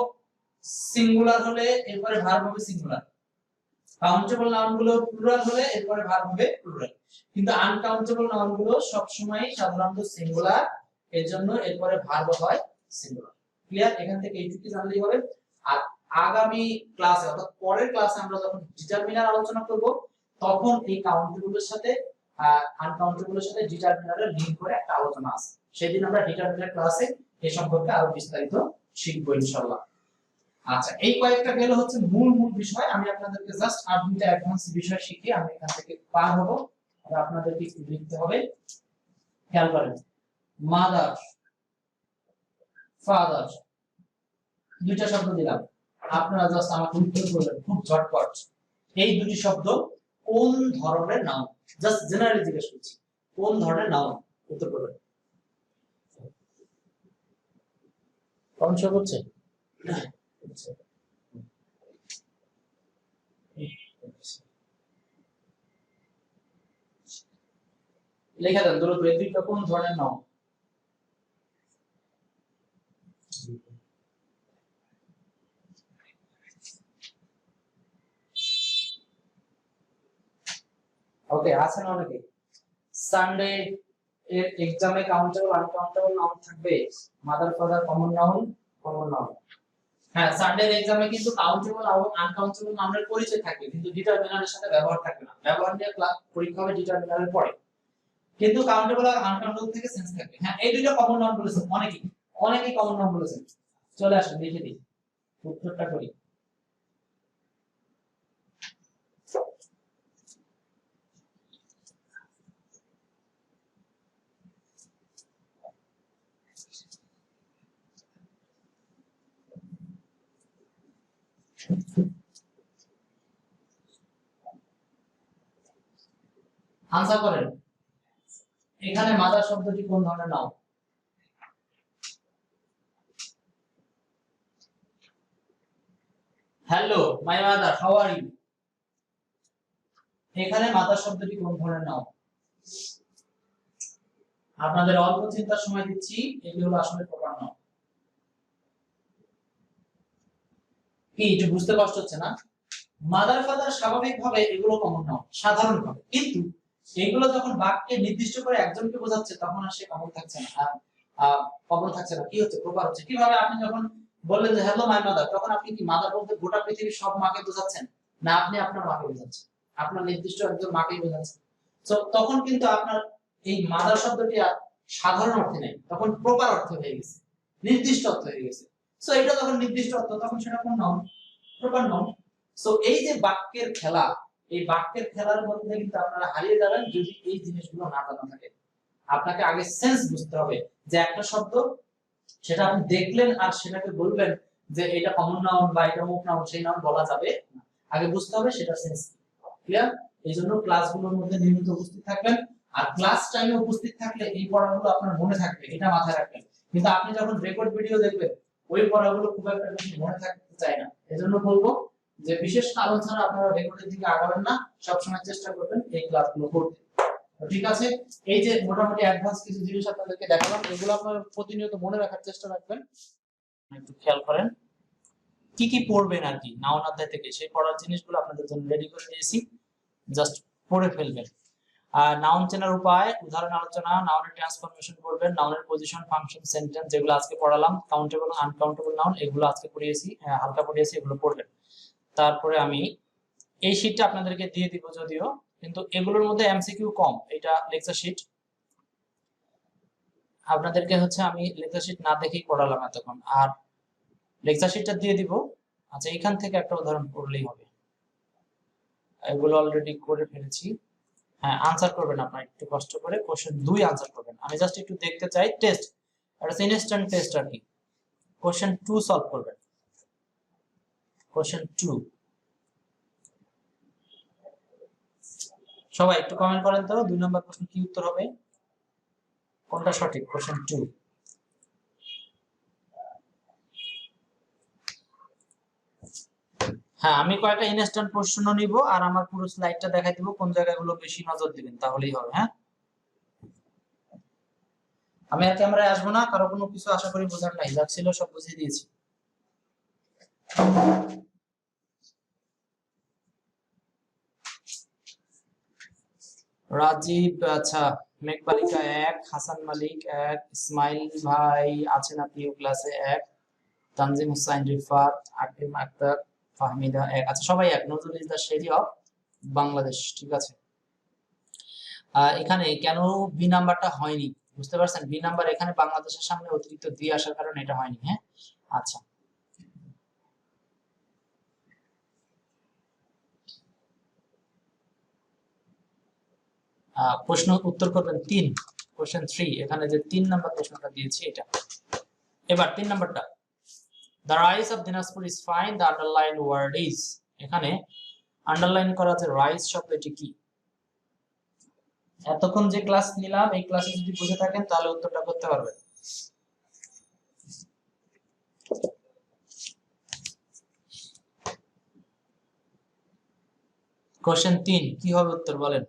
সিঙ্গুলার হলে এরপরে ভার্ব হবে সিঙ্গুলার, কাউন্টেবল নাউন গুলো প্লুরাল হলে এরপরে ভার্ব হবে প্লুরাল। কিন্তু আনকাউন্টেবল নাউন গুলো সব সময় সাধারণত সিঙ্গুলার, এর জন্য এরপরে ভার্ব হয় সিঙ্গুলার। ক্লিয়ার? এখান থেকে এইটুকু জানলেই হবে। আর আগামী ক্লাসে, অর্থাৎ পরের ক্লাসে আমরা যখন ডিটারমিনার আলোচনা করব, তখন এই কাউন্টেবলের সাথে আনকাউন্টেবলের সাথে ডিটারমিনারের লিংক করে একটা আলোচনা আছে। সেদিন আমরা ডিটারমিনার ক্লাসে এই সম্পর্কে আরো বিস্তারিত শিখবো ইনশাআল্লাহ। আচ্ছা, এই কয়েকটা গেল হচ্ছে মূল বিষয়। আমি আপনাদেরকে জাস্ট আর দুইটা অ্যাডভান্স বিষয় শিখিয়ে আমি এখান থেকে পার হব। আর আপনাদেরকে একটু লিখতে হবে, খেয়াল করেন। মাদার, ফাদার, দুইটা শব্দ দিলাম, আপনারা জাস্ট আমাকে উত্তর করবেন খুব ঝটপট। এই দুটি শব্দ কোন ধরনের নাউন? জাস্ট জেনারেলি জিজ্ঞেস করছি, কোন ধরনের নাউন? উত্তর করবেন। কোন শব্দ হচ্ছে? লেখা দেন দ্রুত, এই দুইটা কোন ধরনের নাউন? ওকে, আছেন অনেকে। সানডে এর এক্সামে কাউন্টেবল আনকাউন্টেবল নাউন থাকবে, mother father common noun, common noun. হ্যাঁ, সানডে এর এক্সামে কিন্তু কাউন্টেবল আর আনকাউন্টেবল নাউনের পরিচয় থাকবে, কিন্তু ডিটারমিনারের সাথে ব্যবহার থাকবে না। ব্যবহার নিয়ে ক্লাস পরীক্ষা হবে ডিটারমিনারের পরে, কিন্তু কাউন্টেবল আর আনকাউন্টেবল থেকে সেন্স থাকবে। হ্যাঁ, এই দুইটা কমন নাউন বলেছেন অনেকেই, অনেকেই কমন নাউন বলেছেন। চলে আসুন দেখে দিই, উত্তরটা করি। আনসার করেন। এখানে মাদার শব্দটি কোন ধরনের noun? Hello my mother, how are you? এখানে মাদার শব্দটি কোন ধরনের নাউন? আপনাদের অল্প চিন্তার সময় দিচ্ছি, এগুলো হলো আসলে প্রপার নাউন। কি একটু বুঝতে কষ্ট হচ্ছে না? মাদার ফাদার স্বাভাবিকভাবে এগুলো কমন নাউন সাধারণভাবে, কিন্তু এগুলো যখন বাক্যে নির্দিষ্ট করে একজনকে বোঝাচ্ছে তখন আর সে কমন থাকছে না, কমন থাকছে না, কি হচ্ছে প্রপার হচ্ছে। কিভাবে? আপনি যখন বললেন যে হ্যালো মাই মাদার, তখন আপনি কি মাদার বলতে গোটা পৃথিবীর সব মাকে বোঝাচ্ছেন না, আপনি আপনার মাকে বোঝাচ্ছেন, আপনার নির্দিষ্ট একজন মাকেই বোঝাচ্ছেন। তো তখন কিন্তু আপনার এই মাদার শব্দটি আর সাধারণ অর্থে নেই, তখন প্রপার অর্থে হয়ে গেছে, নির্দিষ্ট অর্থ হয়ে গেছে। সো এটা যখন নির্দিষ্ট অর্থ, তখন সেটা কোন নাউন? Proper noun. সো এই যে বাক্যের খেলা, এই বাক্যের খেলার মধ্যে কিন্তু আপনারা হারিয়ে যাবেন যদি এই জিনিসগুলো না জানা থাকে। আপনাকে আগে সেন্স বুঝতে হবে যে একটা শব্দ, সেটা আপনি দেখলেন আর সেটাকে বলবেন যে এটা কমন নাউন বা এটা মুখ নাউন, সেই নাউন বলা যাবে না। আগে বুঝতে হবে সেটা সেন্স। ক্লিয়ার? এই জন্য ক্লাসগুলোর মধ্যে নিয়মিত উপস্থিত থাকবেন, আর ক্লাস টাইমে উপস্থিত থাকলে এই পড়াগুলো আপনার মনে থাকবে, এটা মাথায় রাখবেন। কিন্তু আপনি যখন রেকর্ড ভিডিও দেখবেন ওই পড়াগুলো খুব একটা বেশি মনে থাকতে চায় না। এজন্য বলবো যে বিশেষ কারণ ছাড়া আপনারা রেকর্ডের দিকে আগাবেন না, সবসময় চেষ্টা করবেন এই ক্লাসগুলো করতে। ঠিক আছে? এই যে মোটামুটি অ্যাডভান্স কিছু জিনিস আপনাদেরকে দেখালাম, এগুলো আপনারা প্রতিনিয়ত মনে রাখার চেষ্টা রাখবেন। একটু খেয়াল করেন কি কি পড়বেন আর কি নাউন অধ্যায় থেকে, সেই পড়ার জিনিসগুলো আপনাদের জন্য রেডি করে দিয়েছি, জাস্ট পড়ে ফেলবেন। আর নাউন চেনার উপায়, উদাহরণ আলোচনা, নাউনের ট্রান্সফরমেশন পড়বেন, নাউনের পজিশন, ফাংশন, সেন্টেন্স, যেগুলো আজকে পড়ালাম, কাউন্টেবল আনকাউন্টেবল নাউন, এগুলো আজকে পড়িয়েছি, হালকা পড়িয়েছি, এগুলো পড়বেন। তারপরে আমি এই শীটটা আপনাদেরকে দিয়ে দিব যদিও, কিন্তু এগুলোর মধ্যে এমসিকিউ কম। এটা লেকচার শীট, আপনাদেরকে হচ্ছে আমি লেকচার শীট না দেখেই পড়ালাম এতক্ষণ, আর লেকচার শীটটা দিয়ে দিব। আচ্ছা, এখান থেকে একটা উদাহরণ পড়লেই হবে, এগুলো অলরেডি করে ফেলেছি। হ্যাঁ, আনসার করবেন আপনারা একটু কষ্ট করে, কোশ্চেন 2 আনসার করবেন। আমি জাস্ট একটু দেখতে চাই, টেস্ট, এটা ইনস্ট্যান্ট টেস্ট আর কি। কোশ্চেন 2 সলভ করবেন, কোশ্চেন 2। সবাই একটু কমেন্ট করেন তো 2 নম্বর প্রশ্ন কি উত্তর হবে, কোনটা সঠিক? কোশ্চেন 2। হ্যাঁ, আমি কয়েকটা ইনস্ট্যান্ট প্রশ্ন নিব আর আমার পুরো স্লাইডটা দেখাই দিব, কোন জায়গাগুলো বেশি নজর দিবেন তাহলেই হবে। হ্যাঁ, আমি আর ক্যামেরায় আসবো না, কারো কোনো কিছু আশা করি বোঝার নাই, যা ছিল সব বুঝিয়ে দিয়েছি। রাজীব, আচ্ছা, মেঘবালিকা 1, হাসান মালিক 1, ইসমাইল ভাই আছেন আপনি ক্লাসে 1, তানজিম হুসাইন রিফাত, আকিম আক্তার, ফাহমিদা 1, আচ্ছা সবাই 1। নজরুল ইসলাম শেরি অফ বাংলাদেশ, ঠিক আছে। এখানে কেন বি নাম্বারটা হয়নি বুঝতে পারছেন? বি নাম্বার এখানে বাংলাদেশের সামনে অতিরিক্ত দিয়ে আসার কারণে এটা হয়নি। হ্যাঁ, আচ্ছা, প্রশ্ন উত্তর করবেন 3, কোশ্চেন 3। এখানে যে 3 নাম্বার প্রশ্নটা দিয়েছি এটা। এবার 3 নাম্বারটা, the rise of Dinajpur is fine, the underlined word is, এখানে আন্ডারলাইন করা যে রাইস শব্দটি কি? এতক্ষণ যে ক্লাস নিলাম এই ক্লাসে যদি বুঝে থাকেন তাহলে উত্তরটা করতে পারবেন। কোশ্চেন 3 কি হবে উত্তর বলেন?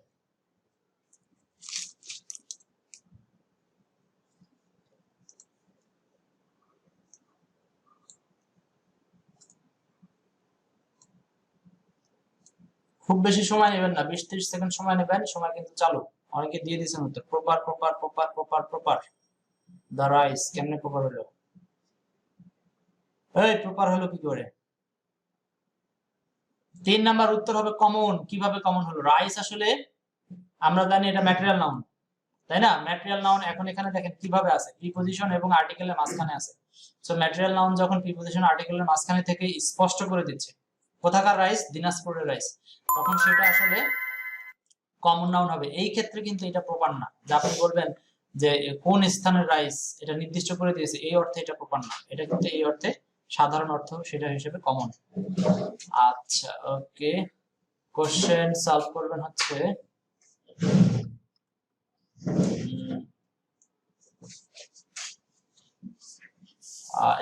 খুব বেশি সময় নেবেন না, 20-30 সেকেন্ড সময় নেবেন, সময় কিন্তু চালু। অনেকে দিয়ে দিয়েছেন উত্তর, proper proper proper proper proper. The rice কেমনে প্রপার হলো? এই প্রপার হলো কি করে? 3 নাম্বার উত্তর হবে কমন। কিভাবে কমন হলো? রাইস আসলে আমরা জানি এটা ম্যাটেরিয়াল নাউন, তাই না? ম্যাটেরিয়াল নাউন এখন এখানে দেখেন কিভাবে আছে, প্রিপজিশন এবং আর্টিকেলের মাঝখানে আছে। সো ম্যাটেরিয়াল নাউন যখন প্রিপজিশন আর্টিকেলের মাঝখানে থেকে স্পষ্ট করে দিচ্ছে কোথাকার রাইস, দিনাজপুরের রাইস, তখন সেটা আসলে কমন নাউন হবে। এই ক্ষেত্রে কিন্তু এটা প্রপার না, যা আপনি বলবেন যে কোন স্থানের রাইস, এটা নির্দিষ্ট করে দিয়েছে এই অর্থে এটা প্রপার না, এটা কিন্তু এই অর্থে সাধারণ অর্থ সেটা হিসেবে কমন। আচ্ছা ওকে, কোশ্চেন সলভ করবেন হচ্ছে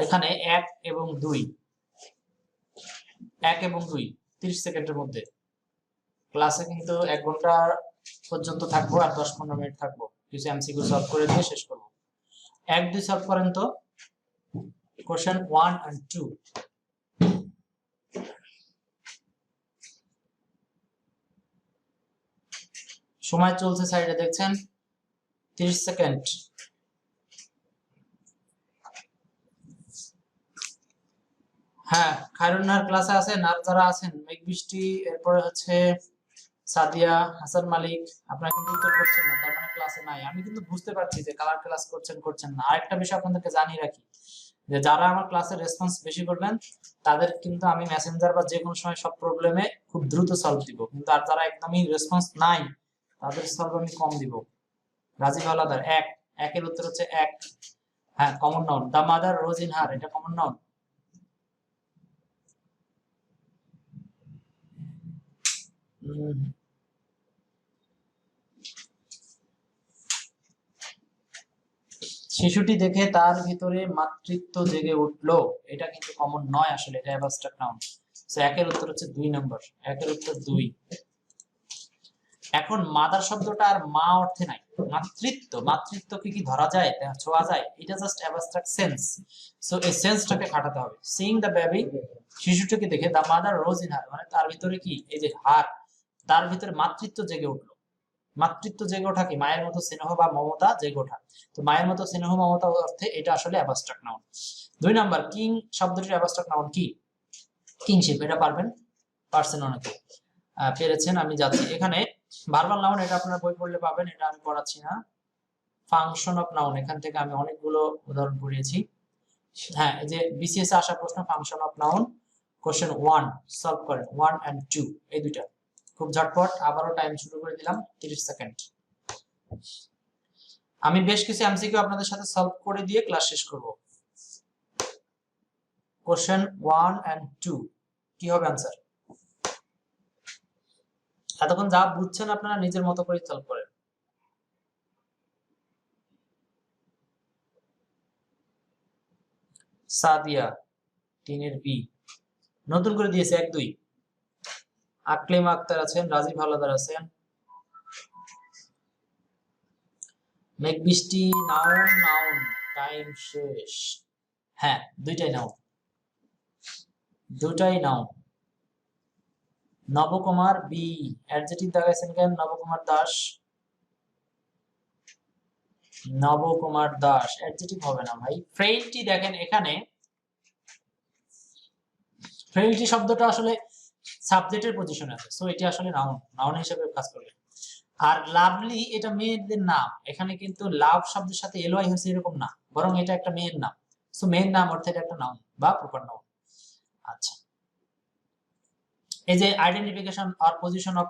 এখানে 1 এবং 2, 1 এবং 2 30 সেকেন্ডের মধ্যে। ক্লাসে কিন্তু 1 ঘন্টা পর্যন্ত থাকবো আর 10-15 মিনিট থাকবো, কিছু এমসিকিউ সলভ করে দিয়ে শেষ করবো। 1, 2 সলভ করেন তো, কোশ্চেন 1 and 2। সময় চলছে সাইডে দেখছেন, 30 সেকেন্ড। হ্যাঁ, খায়রুন্নার ক্লাসে আছেন, আর যারা আছেন মেঘ বৃষ্টি, এরপরে হচ্ছে সাদিয়া, হাসান মালিক, আপনারা কিন্তু উত্তর করছেন না, তার মানে ক্লাসে নাই। আমি কিন্তু বুঝতে পারছি যে কালার ক্লাস করছেন না। আরেকটা বিষয় আপনাদেরকে জানিয়ে রাখি, যে যারা আমার ক্লাসে রেসপন্স বেশি করবেন তাদের কিন্তু আমি মেসেঞ্জার বা যে কোনো সময় সব প্রবলেমে খুব দ্রুত সলভ দিব, কিন্তু আর যারা একদমই রেসপন্স নাই তাদের সলভ আমি কম দিব। রাজীব হাওলাদার 1, 1 এর উত্তর হচ্ছে 1। হ্যাঁ, common noun. The mother rose in her, এটা কমন নাউন। শিশুটি দেখে তার ভিতরে মাতৃত্ব জেগে উঠলো, এটা কিন্তু কমন নয় আসলে, এটা অ্যাবস্ট্রাক্ট নাউন। সো 1 এর উত্তর হচ্ছে 2 নম্বর, 1 এর উত্তর 2। এখন মাদার শব্দটা আর মা অর্থে নাই, মাতৃত্বকে কি ধরা যায়, ছোঁয়া যায়, এটা জাস্ট অ্যাবস্ট্রাক্ট সেন্স। সো এই সেন্সটাকে খাটাতে হবে। সিইং দ্য বেবি, শিশুটিকে দেখে, দা মাদার রোজ ইন হার, মানে তার ভিতরে কি, এই যে হার, তার ভিতরে মাতৃত্ব জেগে উঠলো। মাতৃত্ব জেগে ওঠা কি, মায়ের মতো স্নেহ বা মমতা জেগে ওঠা। তো মায়ের মতো স্নেহ মমতা অর্থে এটা আসলে অ্যাবস্ট্রাক্ট নাউন। 2 নাম্বার, কিং শব্দটির অ্যাবস্ট্রাক্ট নাউন কি? কিংশিপ, এটা পারছেন অনেকে, পেরেছেন, আমি যাচ্ছি। এখানে ভার্বাল নাউন, এটা আপনারা বই পড়লে পাবেন, এটা আমি পড়াচ্ছি না। ফাংশন অফ নাউন, এখান থেকে আমি অনেকগুলো উদাহরণ পড়িয়েছি। হ্যাঁ, এই যে বিসিএস এ আসা প্রশ্ন, function of noun, question 1 solve করেন, 1 and 2 এই দুইটা খুব ঝটপট। আবারও টাইম শুরু করে দিলাম, 30 সেকেন্ড। আমি বেশ কিছু এমসিকিউ আপনাদের সাথে সলভ করে দিয়ে ক্লাস শেষ করব। কোশ্চেন 1 and 2 কি হবে आंसर? এতক্ষণ যা বুঝছেন আপনারা নিজের মতো করে সলভ করেন। সাদিয়া 3 এর বি, নতুন করে দিয়েছে 1 2। আকলিম আক্তার আছেন, রাজীব হাওলাদার আছেন। মেঘ বৃষ্টি নাউন, টাইম শেষ। হ্যাঁ, দুইটাই নাউন। নবকুমার বি, অ্যাডজেক্টিভ দেখাইছেন কেন? নবকুমার দাস অ্যাডজেক্টিভ হবে না ভাই। ফ্রেইলটি দেখেন এখানে, ফ্রেইলটি শব্দটা আসলে সাবজেক্টের পজিশনে আছে, সো এটি আসলে নাউন হিসেবে কাজ করবে। আর লাভলি, এটা মেয়েদের নাম, এখানে কিন্তু লাভ শব্দের সাথে এলওয়াই হয়েছে এরকম না, বরং এটা একটা মেয়ের নাম। সো মেয়ের নাম অর্থে এটা একটা নাউন বা প্রপার নাউন। আচ্ছা, এই যে আইডেন্টিফিকেশন আর পজিশন অফ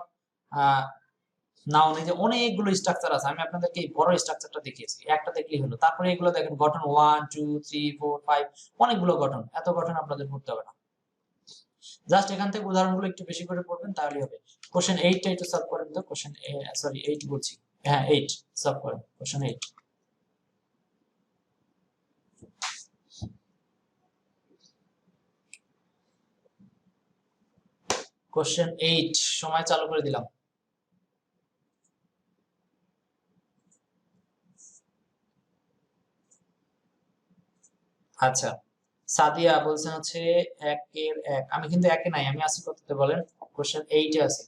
নাউন, এই যে অনেকগুলো স্ট্রাকচার আছে, আমি আপনাদেরকে এই বড় স্ট্রাকচারটা দেখিয়েছি, একটা দেখলেই হলো। তারপরে এগুলো দেখেন, গঠন 1 2 3 4 5, অনেকগুলো গঠন, এত গঠন আপনাদের পড়তে হবে না। জাস্ট এখান থেকে উদাহরণগুলো একটু বেশি করে পড়বেন, তাহলেই হবে। কোশ্চেন 8 টা একটু সলভ করেন তো, কোশ্চেন 8 বলছি, হ্যাঁ 8 সলভ করেন, কোশ্চেন 8। কোশ্চেন 8 সময় চালু করে দিলাম। আচ্ছা, সাদিয়া বলছেন হচ্ছে 1 এর 1, আমি কিন্তু 1 এ নাই, আমি আছি কততে বলেন? কোশ্চেন 8 এ আছি।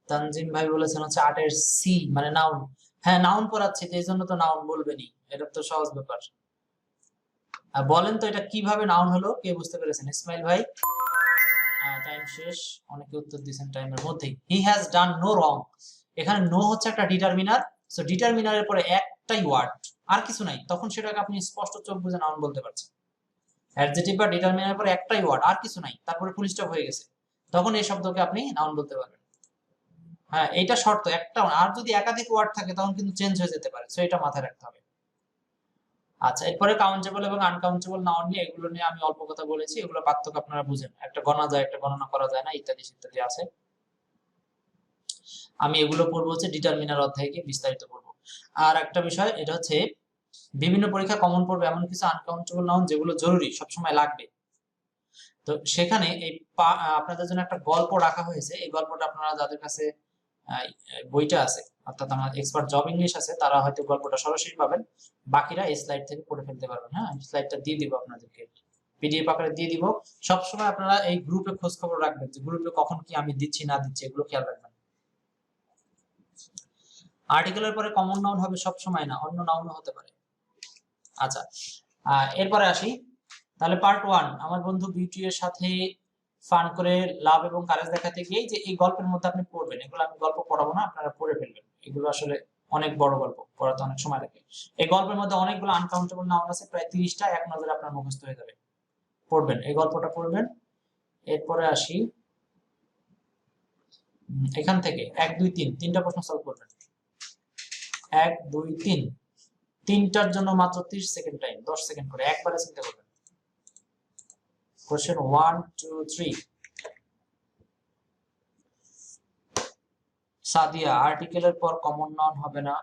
তানজিম ভাই বলেছেন হচ্ছে 8 এর সি, মানে নাউন। হ্যাঁ, নাউন পড়াচ্ছি তো, এই জন্য তো নাউন বলবেনই, এটা তো সহজ ব্যাপার। বলেন তো এটা কিভাবে নাউন হলো, কে বুঝতে পেরেছেন? ইসমাইল ভাই, টাইম শেষ, অনেকে উত্তর দিয়েছেন টাইমের মধ্যেই। হি হ্যাজ ডান নো রং, এখানে নো হচ্ছে একটা ডিটারমিনার, সো ডিটারমিনারের পরে একটাই ওয়ার্ড, আর কিছু নাই, তখন সেটাকে আপনি স্পষ্ট চোখ বুজে নাউন বলতে পারছেন। অ্যাডজেক্টিভ বা ডিটারমিনারের পরে একটাই ওয়ার্ড, আর কিছু নাই, তারপরে ফুল স্টপ হয়ে গেছে, তখন এই শব্দকে আপনি নাউন বলতে পারবেন। হ্যাঁ, এটা শর্ত একটা, আর যদি একাধিক ওয়ার্ড থাকে তখন কিন্তু চেঞ্জ হয়ে যেতে পারে, সো এটা মাথায় রাখতে হবে। আচ্ছা, এরপরে কাউন্টেবল এবং আনকাউন্টেবল নাউন নিয়ে, এগুলো নিয়ে আমি অল্প কথা বলেছি, এগুলো পার্থক্য আপনারা বুঝেন, একটা গণনা যায় একটা গণনা করা যায় না, ইত্যাদি ইত্যাদি আছে। আমি এগুলো পড়বো হচ্ছে ডিটারমিনার অধ্যায়ে গিয়ে বিস্তারিত পড়বো। আর একটা বিষয়, এটা হচ্ছে বিভিন্ন পরীক্ষা কমন পড়বে এমন কিছু আনকাউন্টেবল নাউন যেগুলো জরুরি সবসময় লাগবে। তো সেখানে এই আপনাদের জন্য একটা গল্প রাখা হয়েছে, এই গল্পটা আপনারা যাদের কাছে বইটা আছে, অর্থাৎ আমার এক্সপার্ট জব ইংলিশ আছে, তারা হয়তো গল্পটা সরাসরি পাবেন, বাকিরা এই স্লাইড থেকে পড়ে ফেলতে পারবেন। হ্যাঁ, স্লাইডটা দিয়ে দিব আপনাদেরকে, পিডিএফ আকারে দিয়ে দিব। সবসময় আপনারা এই গ্রুপে খোঁজ খবর রাখবেন যে গ্রুপে কখন কি আমি দিচ্ছি না দিচ্ছি, এগুলো খেয়াল রাখবেন। আর্টিকেলের পরে কমন নাউন হবে সব সময় না, অন্য নাউনও হতে পারে। আচ্ছা, এরপরে আসি তাহলে পার্ট 1। আমার বন্ধু বিউটি এর সাথে ফান করে লাভ এবং কারেজ দেখাতে গিয়ে যে এই গল্পের মধ্যে আপনি পড়বেন, এগুলো আমি গল্প পড়াবো না, আপনারা পড়ে ফেলবেন, এগুলো আসলে অনেক বড় গল্প, পড়াতে অনেক সময় লাগে। এই গল্পের মধ্যে অনেকগুলো আনকাউন্টেবল নাউন আছে, প্রায় 30টা, এক নজরে আপনার মুখস্থ হয়ে যাবে, পড়বেন, এই গল্পটা পড়বেন। এরপরে আসি এখান থেকে 1 2 3 তিনটা প্রশ্ন সলভ করবেন। 1 2 3 তিনটার জন্য মাত্র 30 সেকেন্ড টাইম, 10 সেকেন্ড করে একবারে চিন্তা করবেন। কোশ্চেন 1 2 3। সাদিয়া, আর্টিকেলের পর কমন নাউন হবে না?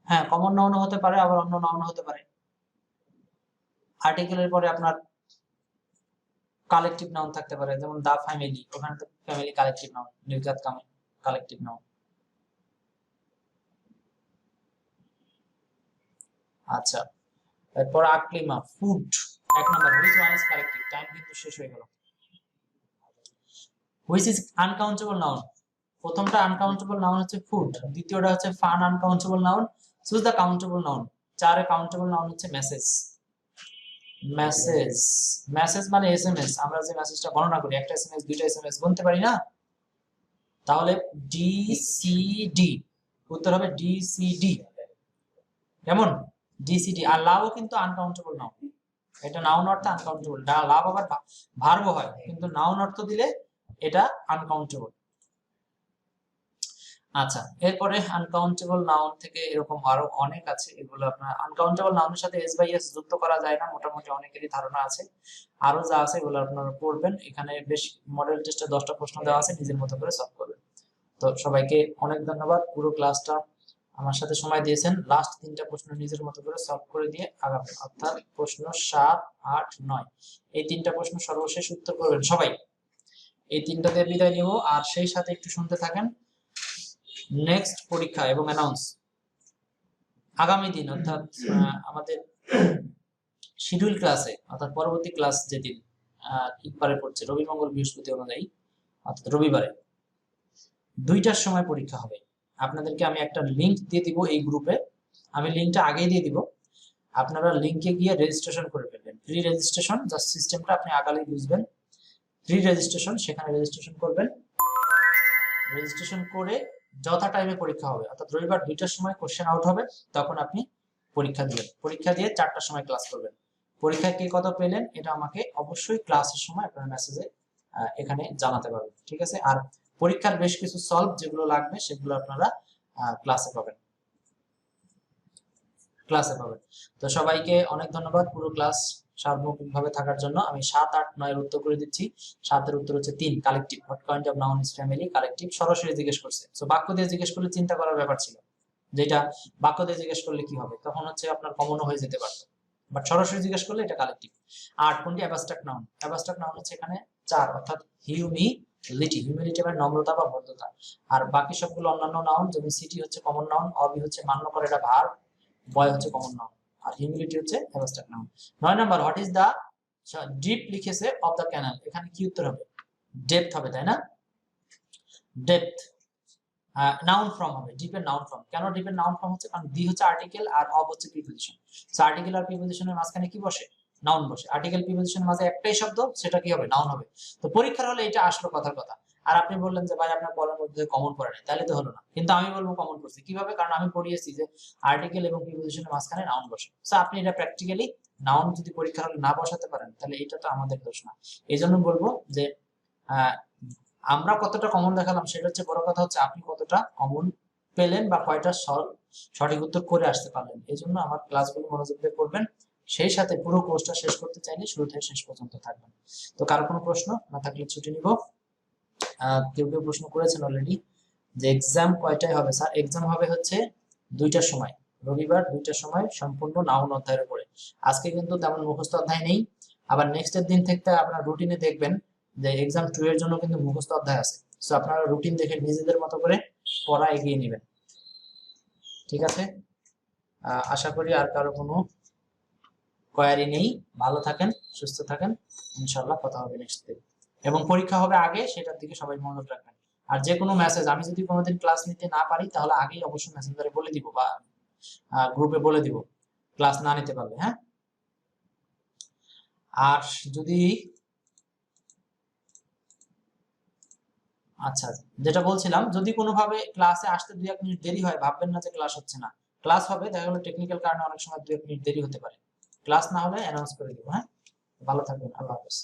হ্যাঁ, কমন নাউনও হতে পারে, আবার অন্য নাউন হতে পারে। আর্টিকেলের পরে আপনার কালেকটিভ নাউন থাকতে পারে, যেমন দা ফ্যামিলি, ওখানে তো ফ্যামিলি কালেকটিভ নাউন, নির্ঘাত কালেকটিভ নাউন। আচ্ছা, এরপর Aklima, food, 1 number, which one is collective, time কিন্তু শেষ হয়ে গেল। হুইচ ইজ আনকাউন্টেবল নাউন, প্রথমটা আনকাউন্টেবল নাউন হচ্ছে ফুড, দ্বিতীয়টা হচ্ছে fun uncountable noun, choose the countable noun. 4 countable noun হচ্ছে মেসেজ। মেসেজ, মেসেজ মানে এসএমএস, আমরা যে মেসেজটা গণনা করি, একটা এসএমএস দুইটা এসএমএস গুনতে পারি না, তাহলে ডিসিডি, উত্তর হবে ডিসিডি। কেমন? ডিসিডি। আর লাভও কিন্তু আনকাউন্টেবল নাউন, এটা নাউন অর্থে আনকাউন্টেবল, লাভ আবার ভার্বও হয়, কিন্তু নাউন অর্থ দিলে এটা আনকাউন্টেবল। আচ্ছা, এরপরে আনকাউন্টেবল নাউন থেকে এরকম আরো অনেক আছে, এগুলো আপনার আনকাউন্টেবল নাউনের সাথে এস বাই এস যুক্ত করা যায় না, মোটামুটি অনেকেরই ধারণা আছে। আরো যা আছে এগুলো আপনারা পড়বেন, এখানে বেশ মডেল টেস্টে 10টা প্রশ্ন দেওয়া আছে, নিজের মতো করে সলভ করবেন। তো সবাইকে অনেক ধন্যবাদ, পুরো ক্লাসটা আমার সাথে সময় দিয়েছেন। লাস্ট 3টা প্রশ্ন নিজের মতো করে সলভ করে দিয়ে আগাবেন, অর্থাৎ প্রশ্ন 7 8 9, এই 3টা প্রশ্ন সর্বশেষ উত্তর করবেন সবাই। এই 3টাতে বিদায় নিব, আর সেই সাথে একটু শুনতে থাকেন নেক্সট পরীক্ষা এবং অ্যানাউন্স আগামী দিন, অর্থাৎ আমাদের শিডিউল ক্লাসে, অর্থাৎ পরবর্তী ক্লাস যেদিন ইকবারে পড়ছে, রবি মঙ্গল বৃহস্পতি অনুযায়ী, অর্থাৎ রবিবারে 2টার সময় পরীক্ষা হবে। আপনাদেরকে আমি একটা লিংক দিয়ে দিব এই গ্রুপে, আমি লিংকটা আগেই দিয়ে দিব, আপনারা লিংকে গিয়ে রেজিস্ট্রেশন করে ফেলবেন। ফ্রি রেজিস্ট্রেশন, জাস্ট সিস্টেমটা আপনি আগালেই বুঝবেন। ফ্রি রেজিস্ট্রেশন, সেখানে রেজিস্ট্রেশন করবেন, রেজিস্ট্রেশন করে যথা টাইমে পরীক্ষা হবে, অর্থাৎ রবিবার 2টার সময় কোশ্চেন আউট হবে, তখন আপনি পরীক্ষা দিবেন, পরীক্ষা দিয়ে 4টার সময় ক্লাস করবেন। পরীক্ষায় কে কত পেলেন এটা আমাকে অবশ্যই ক্লাসের সময় আপনার মেসেজে এখানে জানাতে পারবেন, ঠিক আছে? আর পরীক্ষার বেশ কিছু সলভ যেগুলো লাগবে সেগুলো আপনারা ক্লাসে পাবেন। তো সবাইকে অনেক ধন্যবাদ পুরো ক্লাস সার্বক্ষণিকভাবে থাকার জন্য। আমি 7 8 9 এর উত্তর করে দিচ্ছি। 7 এর উত্তর হচ্ছে 3, collective. What kind of noun is family collective, সরাসরি জিজ্ঞেস করছে। সো বাক্য দিয়ে জিজ্ঞেস করলে চিন্তা করার ব্যাপার ছিল, যেটা বাক্য দিয়ে জিজ্ঞেস করলে কি হবে, তখন হচ্ছে আপনার কমনও হয়ে যেতে পারতো, বাট সরাসরি জিজ্ঞেস করলে এটা কালেকটিভ। আর কোনটি অ্যাবস্ট্রাক্ট নাউন? অ্যাবস্ট্রাক্ট নাউন হচ্ছে এখানে 4, অর্থাৎ হিউমিলিটি, হিউমিলিটি মানে নম্রতা বা ভদ্রতা। আর বাকি সবগুলো অন্যান্য নাউন, যেমন সিটি হচ্ছে কমন নাউন, অবি হচ্ছে মান্য করে, এটা ভার্ব, বয় হচ্ছে কমন নাউন, আর হিউমিলিটি হচ্ছে abstract noun. 9 number, what is the deep লিখেছে অফ দা ক্যানাল, এখানে কি উত্তর হবে? ডেপথ হবে, তাই না? ডেপথ। নাউন ফর্ম হবে, ডিপের নাউন ফর্ম। কেন ডিপের নাউন ফর্ম হচ্ছে? কারণ ডি হচ্ছে আর্টিকেল আর অব হচ্ছে প্রিপজিশন। সো আর্টিকেল আর প্রিপজিশনের মাঝখানে কি বসে? নাউন বসে। আর্টিকেল প্রিপজিশনের মাঝে একটাই শব্দ, সেটা কি হবে? নাউন হবে। তো পরীক্ষার হলে এটা আসলো কথার কথা। আর আপনি বললেন যে ভাই আপনার পড়ার মধ্যে কমন পড়ে নাই, তাহলে তো হলো না। কিন্তু আমি বলবো কমন পড়ছে কিভাবে, কারণ আমি পড়িয়েছি যে আর্টিকেল এবং প্রিপজিশনের মাঝখানে নাউন বসে। সো আপনি এটা প্র্যাকটিক্যালি নাউন যদি পরীক্ষার হলে না বসাতে পারেন, তাহলে এটা তো আমাদের দোষ না। এই জন্য বলবো যে আমরা কতটা কমন দেখালাম সেটা হচ্ছে বড় কথা, হচ্ছে আপনি কতটা কমন পেলেন বা কয়টা সঠিক উত্তর করে আসতে পারলেন। এই জন্য আমার ক্লাসগুলো মনোযোগ দিয়ে করবেন, সেই সাথে পুরো কোর্সটা শেষ করতে চাইলে শুরু থেকে শেষ পর্যন্ত থাকবেন। তো কারো কোনো প্রশ্ন না থাকলে ছুটি নিব। কেউ কেউ প্রশ্ন করেছেন অলরেডি যে এক্সাম কয়টায় হবে স্যার? এক্সাম হবে হচ্ছে 2টার সময়, রবিবার 2টার সময়, সম্পূর্ণ নাউন অধ্যায়ের উপরে। আজকে কিন্তু তেমন মুখস্থ অধ্যায় নেই, আবার নেক্সটের দিন থেকে আপনার রুটিনে দেখবেন যে এক্সাম 2 এর জন্য কিন্তু মুখস্থ অধ্যায় আছে। সো আপনারা রুটিন দেখে নিজেদের মতো করে পড়া এগিয়ে নেবেন, ঠিক আছে? আশা করি আর কারো কোনো কোয়ারি নেই। ভালো থাকেন, সুস্থ থাকেন, ইনশাআল্লাহ কথা হবে নেক্সট দিন। এবং পরীক্ষা হবে আগে, সেটার দিকে সবাই মনোযোগ রাখবেন। আর যে কোনো মেসেজ, আমি যদি কোনোদিন ক্লাস নিতে না পারি তাহলে আগেই অবশ্যই মেসেঞ্জারে বলে দিব বা গ্রুপে বলে দিব ক্লাস না নিতে পারলে, হ্যাঁ? আর যদি আচ্ছা, যেটা বলছিলাম, যদি কোনোভাবে ক্লাসে আসতে 2-1 মিনিট দেরি হয়, ভাববেন না যে ক্লাস হচ্ছে না। ক্লাস হবে, দেখা গেলো টেকনিক্যাল কারণে অনেক সময় 2-1 মিনিট দেরি হতে পারে। ক্লাস না হলে অ্যানাউন্স করে দিব, হ্যাঁ? ভালো থাকবেন, আল্লাহ হাফেজ।